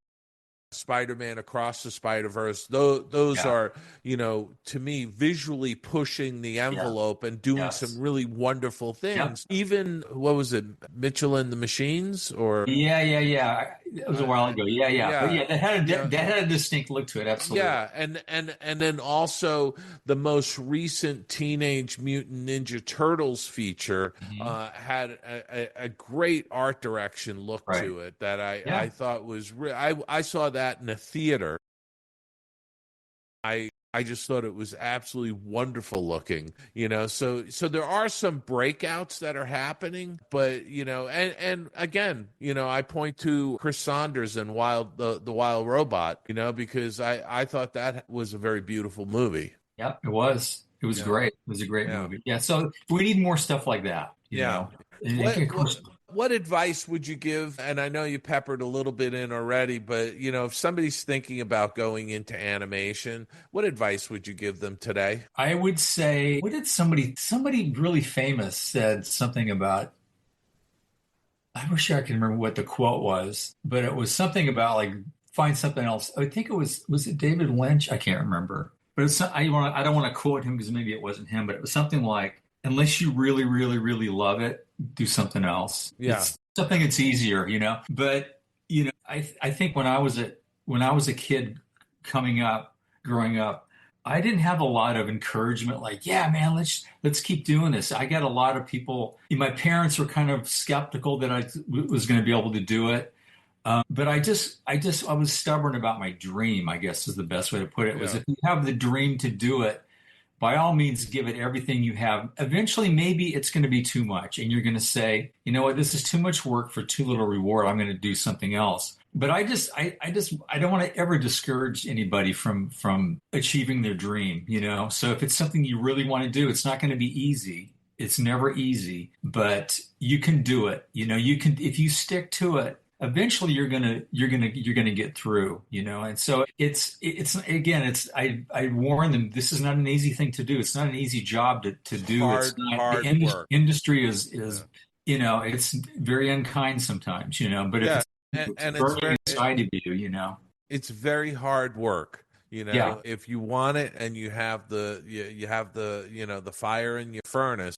Spider-Man Across the Spider-Verse, those are, to me, visually pushing the envelope and doing some really wonderful things. Even, what was it, Mitchell and the Machines? Or It was a while ago. But that had a distinct look to it, absolutely. Yeah, and then also the most recent Teenage Mutant Ninja Turtles feature had a great art direction look to it that I thought was I saw that in a theater. I I just thought it was absolutely wonderful looking, so there are some breakouts that are happening, but and again, I point to Chris Saunders and the Wild Robot, because I thought that was a very beautiful movie. Yep, it was. It was great. It was a great movie. Yeah, so we need more stuff like that, And of course, what advice would you give? And I know you peppered a little bit in already, but if somebody's thinking about going into animation, what advice would you give them today? I would say, what did somebody really famous said something about, I wish I could remember what the quote was, but it was something about like find something else. I think was it David Lynch? I can't remember. But I don't want to quote him because maybe it wasn't him, but it was something like, unless you really, really, really love it, do something else. Yeah. It's something that's easier, But, I think when I was a kid growing up, I didn't have a lot of encouragement like, yeah, man, let's keep doing this. I got a lot of people, my parents were kind of skeptical that I was going to be able to do it. But I was stubborn about my dream, I guess is the best way to put it, was if you have the dream to do it, by all means, give it everything you have. Eventually, maybe it's going to be too much and you're going to say, you know what, this is too much work for too little reward. I'm going to do something else. But I don't want to ever discourage anybody from achieving their dream, So if it's something you really want to do, it's not going to be easy. It's never easy, but you can do it. You can, if you stick to it, eventually you're gonna get through, And so it's again, I warn them, this is not an easy thing to do. It's not an easy job to do. Hard work. Industry is it's very unkind sometimes, But if it's burning inside of you, it's very hard work. Yeah. If you want it and you have the the fire in your furnace,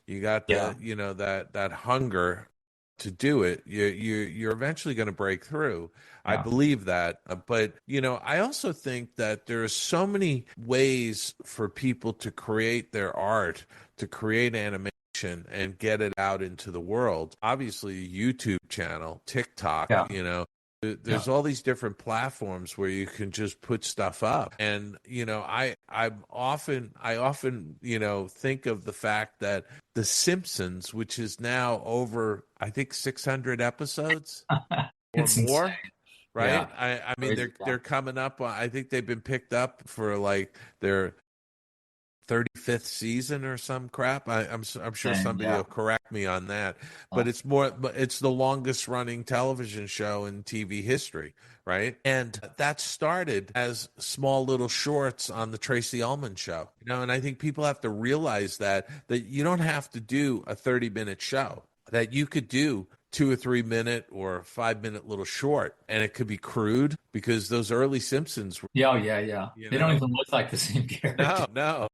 you got that hunger to do it, you're eventually going to break through. Yeah. I believe that. But, I also think that there are so many ways for people to create their art, to create animation and get it out into the world. Obviously, a YouTube channel, TikTok, there's all these different platforms where you can just put stuff up. And, I often, think of the fact that The Simpsons, which is now over, I think, 600 episodes or more, insane. right? Yeah. I mean, they're coming up. I think they've been picked up for like their 35th season or some crap. I'm sure somebody will correct me on that, but it's the longest running television show in TV history, right? And that started as small little shorts on the Tracy Ullman show, and I think people have to realize that you don't have to do a 30-minute show, that you could do 2 or 3 minute or 5 minute little short, and it could be crude because those early Simpsons were, They don't even look like the same character. No.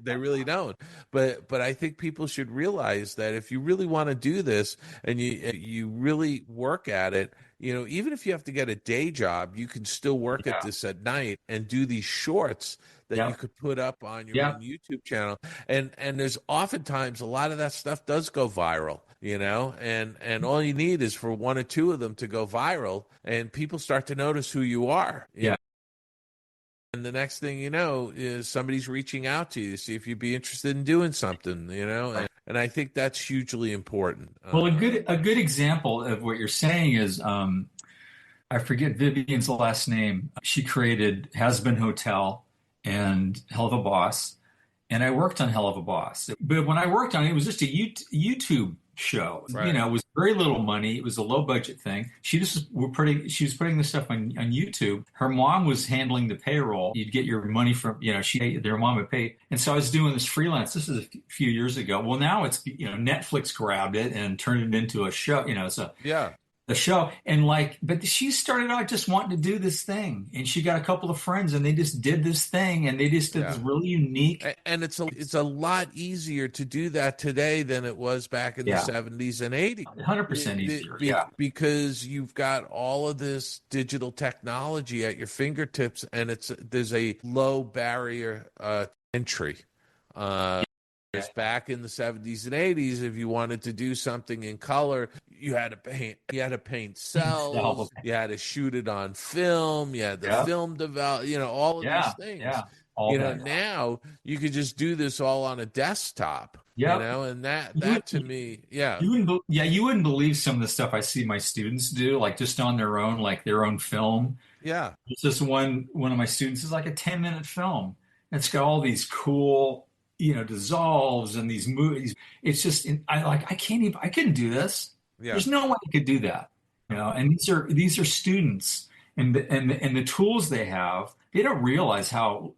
They really don't. But I think people should realize that if you really want to do this and you really work at it, even if you have to get a day job, you can still work at this at night and do these shorts that you could put up on your own YouTube channel. And there's oftentimes a lot of that stuff does go viral, and all you need is for 1 or 2 of them to go viral and people start to notice who you are. And the next thing you know is somebody's reaching out to you to see if you'd be interested in doing something, and I think that's hugely important. Well, a good example of what you're saying is, I forget Vivian's last name. She created Has Been Hotel and Hell of a Boss, and I worked on Hell of a Boss. But when I worked on it, it was just a YouTube show. Right. It was very little money. It was a low budget thing. She was putting this stuff on YouTube. Her mom was handling the payroll. You'd get your money from, their mom would pay. And so I was doing this freelance. This is a few years ago. Well, now it's, Netflix grabbed it and turned it into a show, the show. And but she started out just wanting to do this thing, and she got a couple of friends and they just did this thing, and they just did this really unique. And it's a lot easier to do that today than it was back in the 70s and 80s. 100% easier. Because you've got all of this digital technology at your fingertips, and there's a low barrier entry. Back in the 70s and 80s, if you wanted to do something in color, you had to paint cells, you had to shoot it on film, you had the film develop, all of these things. All that. Now you could just do this all on a desktop, Yep. and that to me, yeah. You wouldn't believe some of the stuff I see my students do, like just on their own, like their own film. Yeah. It's just one of my students is like a 10-minute film. It's got all these cool, dissolves and these movies. It's just, I couldn't do this. Yeah. There's no way I could do that. And these are students and the tools they have, they don't realize how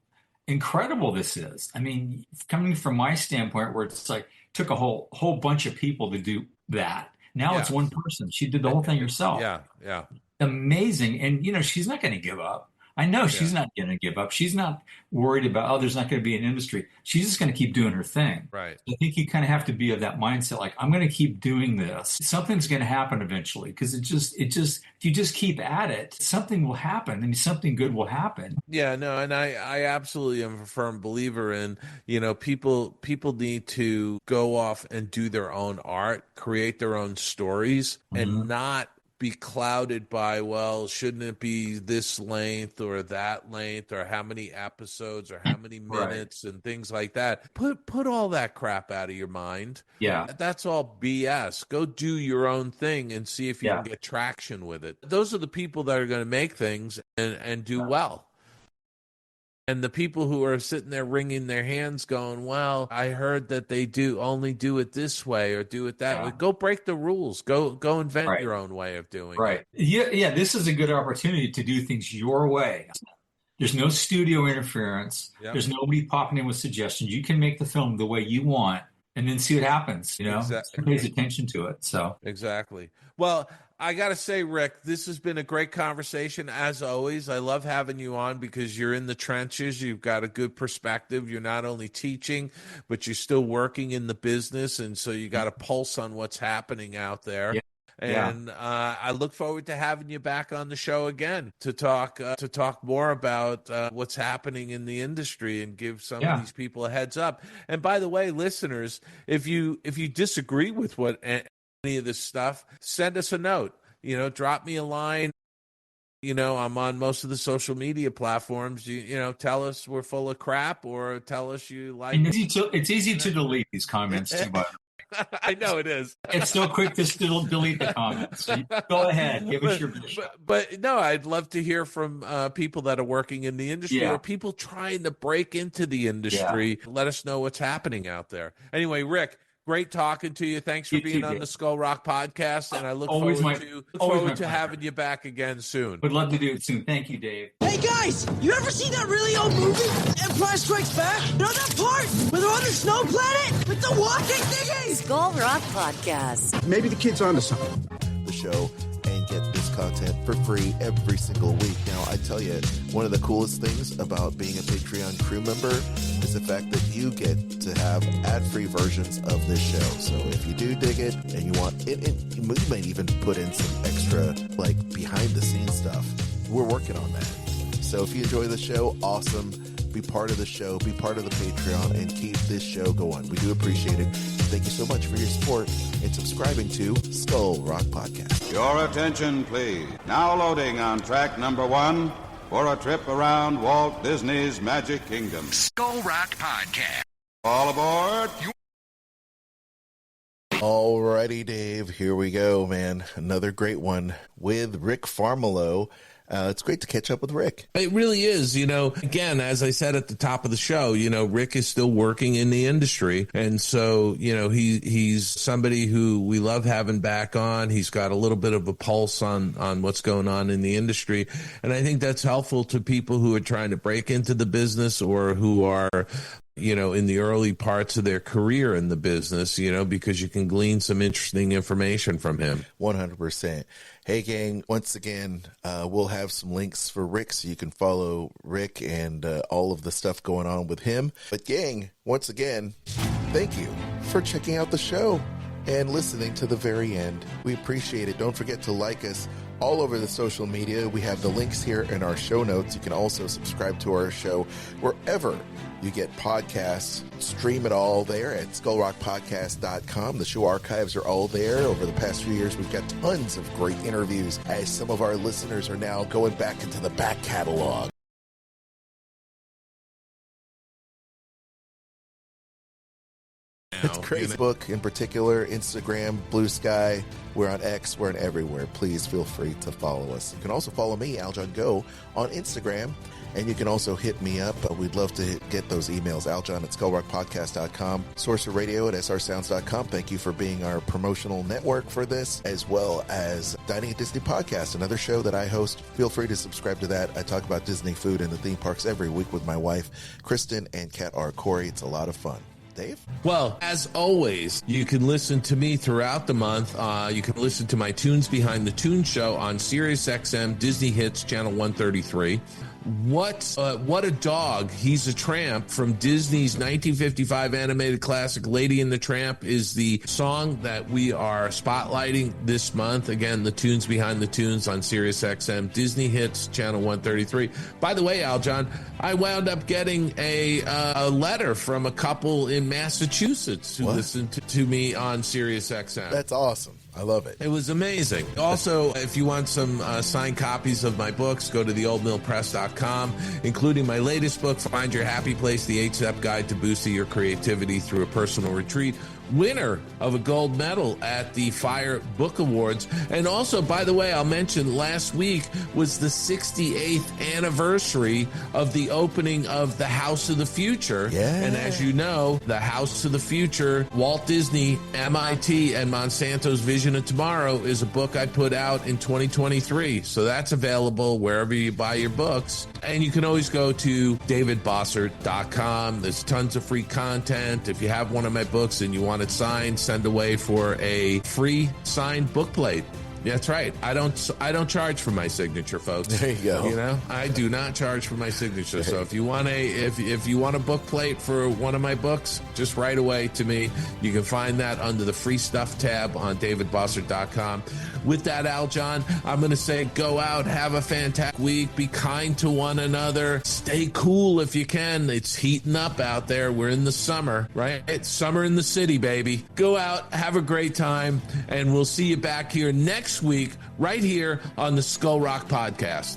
incredible this is. I mean, coming from my standpoint, where it's like took a whole bunch of people to do that. Now it's one person. She did the whole thing herself. Yeah. Amazing. And she's not going to give up. I know she's not going to give up. She's not worried about, there's not going to be an industry. She's just going to keep doing her thing. Right. I think you kind of have to be of that mindset, like, I'm going to keep doing this. Something's going to happen eventually, because if you just keep at it, something will happen. I mean, something good will happen. Yeah, no, and I absolutely am a firm believer in, people need to go off and do their own art, create their own stories, and not be clouded by, well, shouldn't it be this length or that length, or how many episodes or how many minutes and things like that. Put all that crap out of your mind. Yeah. That's all BS. Go do your own thing and see if you can get traction with it. Those are the people that are going to make things and do well. And the people who are sitting there wringing their hands going, well, I heard that they only do it this way or do it that way. Go break the rules. Go invent your own way of doing it. Yeah, this is a good opportunity to do things your way. There's no studio interference. Yep. There's nobody popping in with suggestions. You can make the film the way you want and then see what happens, Exactly. Pays attention to it. So exactly. Well, I got to say, Rick, this has been a great conversation, as always. I love having you on because you're in the trenches. You've got a good perspective. You're not only teaching, but you're still working in the business, and so you got a pulse on what's happening out there. Yeah. And I look forward to having you back on the show again to talk more about what's happening in the industry and give some of these people a heads up. And by the way, listeners, if you disagree with what any of this stuff, send us a note. Drop me a line. I'm on most of the social media platforms. Tell us we're full of crap, or tell us you like. And it's easy to delete these comments too, but I know it is. It's so quick to still delete the comments. So go ahead, give us your vision. But no, I'd love to hear from people that are working in the industry or people trying to break into the industry. Let us know what's happening out there. Anyway, Rick, great talking to you. Thanks for being on the Skull Rock podcast, and I look forward to having you back again soon. Would love to do it soon. Thank you, Dave. Hey guys, you ever seen that really old movie, Empire Strikes Back? That part where they're on the snow planet with the walking thingies? Skull Rock podcast. Maybe the kid's onto something. The show and get this content for free every single week. Now, I tell you, one of the coolest things about being a Patreon crew member is the fact that you get to have ad-free versions of this show. So if you do dig it and you want it, you might even put in some extra, behind-the-scenes stuff. We're working on that. So if you enjoy the show, awesome. Be part of the show, be part of the Patreon, and keep this show going. We do appreciate it. Thank you so much for your support and subscribing to Skull Rock Podcast. Your attention, please. Now loading on track number 1 for a trip around Walt Disney's Magic Kingdom. Skull Rock Podcast. All aboard. Alrighty, Dave. Here we go, man. Another great one with Rick Farmiloe. It's great to catch up with Rick. It really is. Again, as I said at the top of the show, Rick is still working in the industry. And so, he's somebody who we love having back on. He's got a little bit of a pulse on what's going on in the industry. And I think that's helpful to people who are trying to break into the business or who are, in the early parts of their career in the business, because you can glean some interesting information from him. 100%. Hey, gang, once again, we'll have some links for Rick so you can follow Rick and all of the stuff going on with him. But, gang, once again, thank you for checking out the show and listening to the very end. We appreciate it. Don't forget to like us all over the social media. We have the links here in our show notes. You can also subscribe to our show wherever you get podcasts. Stream it all there at skullrockpodcast.com. The show archives are all there. Over the past few years, we've got tons of great interviews as some of our listeners are now going back into the back catalog. It's crazy. Facebook in particular, Instagram, Blue Sky. We're on X. We're on everywhere. Please feel free to follow us. You can also follow me, Aljon Go, on Instagram. And you can also hit me up. We'd love to get those emails. Aljon at skullrockpodcast.com. Sorcerer Radio at srsounds.com. Thank you for being our promotional network for this, as well as Dining at Disney Podcast, another show that I host. Feel free to subscribe to that. I talk about Disney food and the theme parks every week with my wife, Kristen, and Kat R. Corey. It's a lot of fun. Dave? Well, as always, you can listen to me throughout the month. You can listen to my Tunes Behind the Tunes show on SiriusXM Disney Hits Channel 133. What a Dog, He's a Tramp from Disney's 1955 animated classic Lady and the Tramp is the song that we are spotlighting this month. Again, the Tunes Behind the Tunes on SiriusXM Disney Hits Channel 133. By the way, Aljon, I wound up getting a letter from a couple in Massachusetts who listened to me on SiriusXM. That's awesome. I love it. It was amazing. Also, if you want some signed copies of my books, go to theoldmillpress.com, including my latest book, Find Your Happy Place, the 8-Step Guide to Boosting Your Creativity Through a Personal Retreat, winner of a gold medal at the Fire Book Awards. And also, by the way, I'll mention last week was the 68th anniversary of the opening of the House of the Future. Yeah. And as you know, the House of the Future, Walt Disney, MIT, and Monsanto's Vision of Tomorrow is a book I put out in 2023. So that's available wherever you buy your books. And you can always go to davidbossert.com. There's tons of free content. If you have one of my books and you want it signed, send away for a free signed book plate. That's right. I don't charge for my signature, folks. There you go. You know, I do not charge for my signature. So if you want if you want a book plate for one of my books, just write away to me. You can find that under the free stuff tab on davidbossert.com. With that, Aljon, I'm going to say go out, have a fantastic week, be kind to one another, stay cool if you can. It's heating up out there. We're in the summer, right? It's summer in the city, baby. Go out, have a great time, and we'll see you back here next week right here on the Skull Rock Podcast.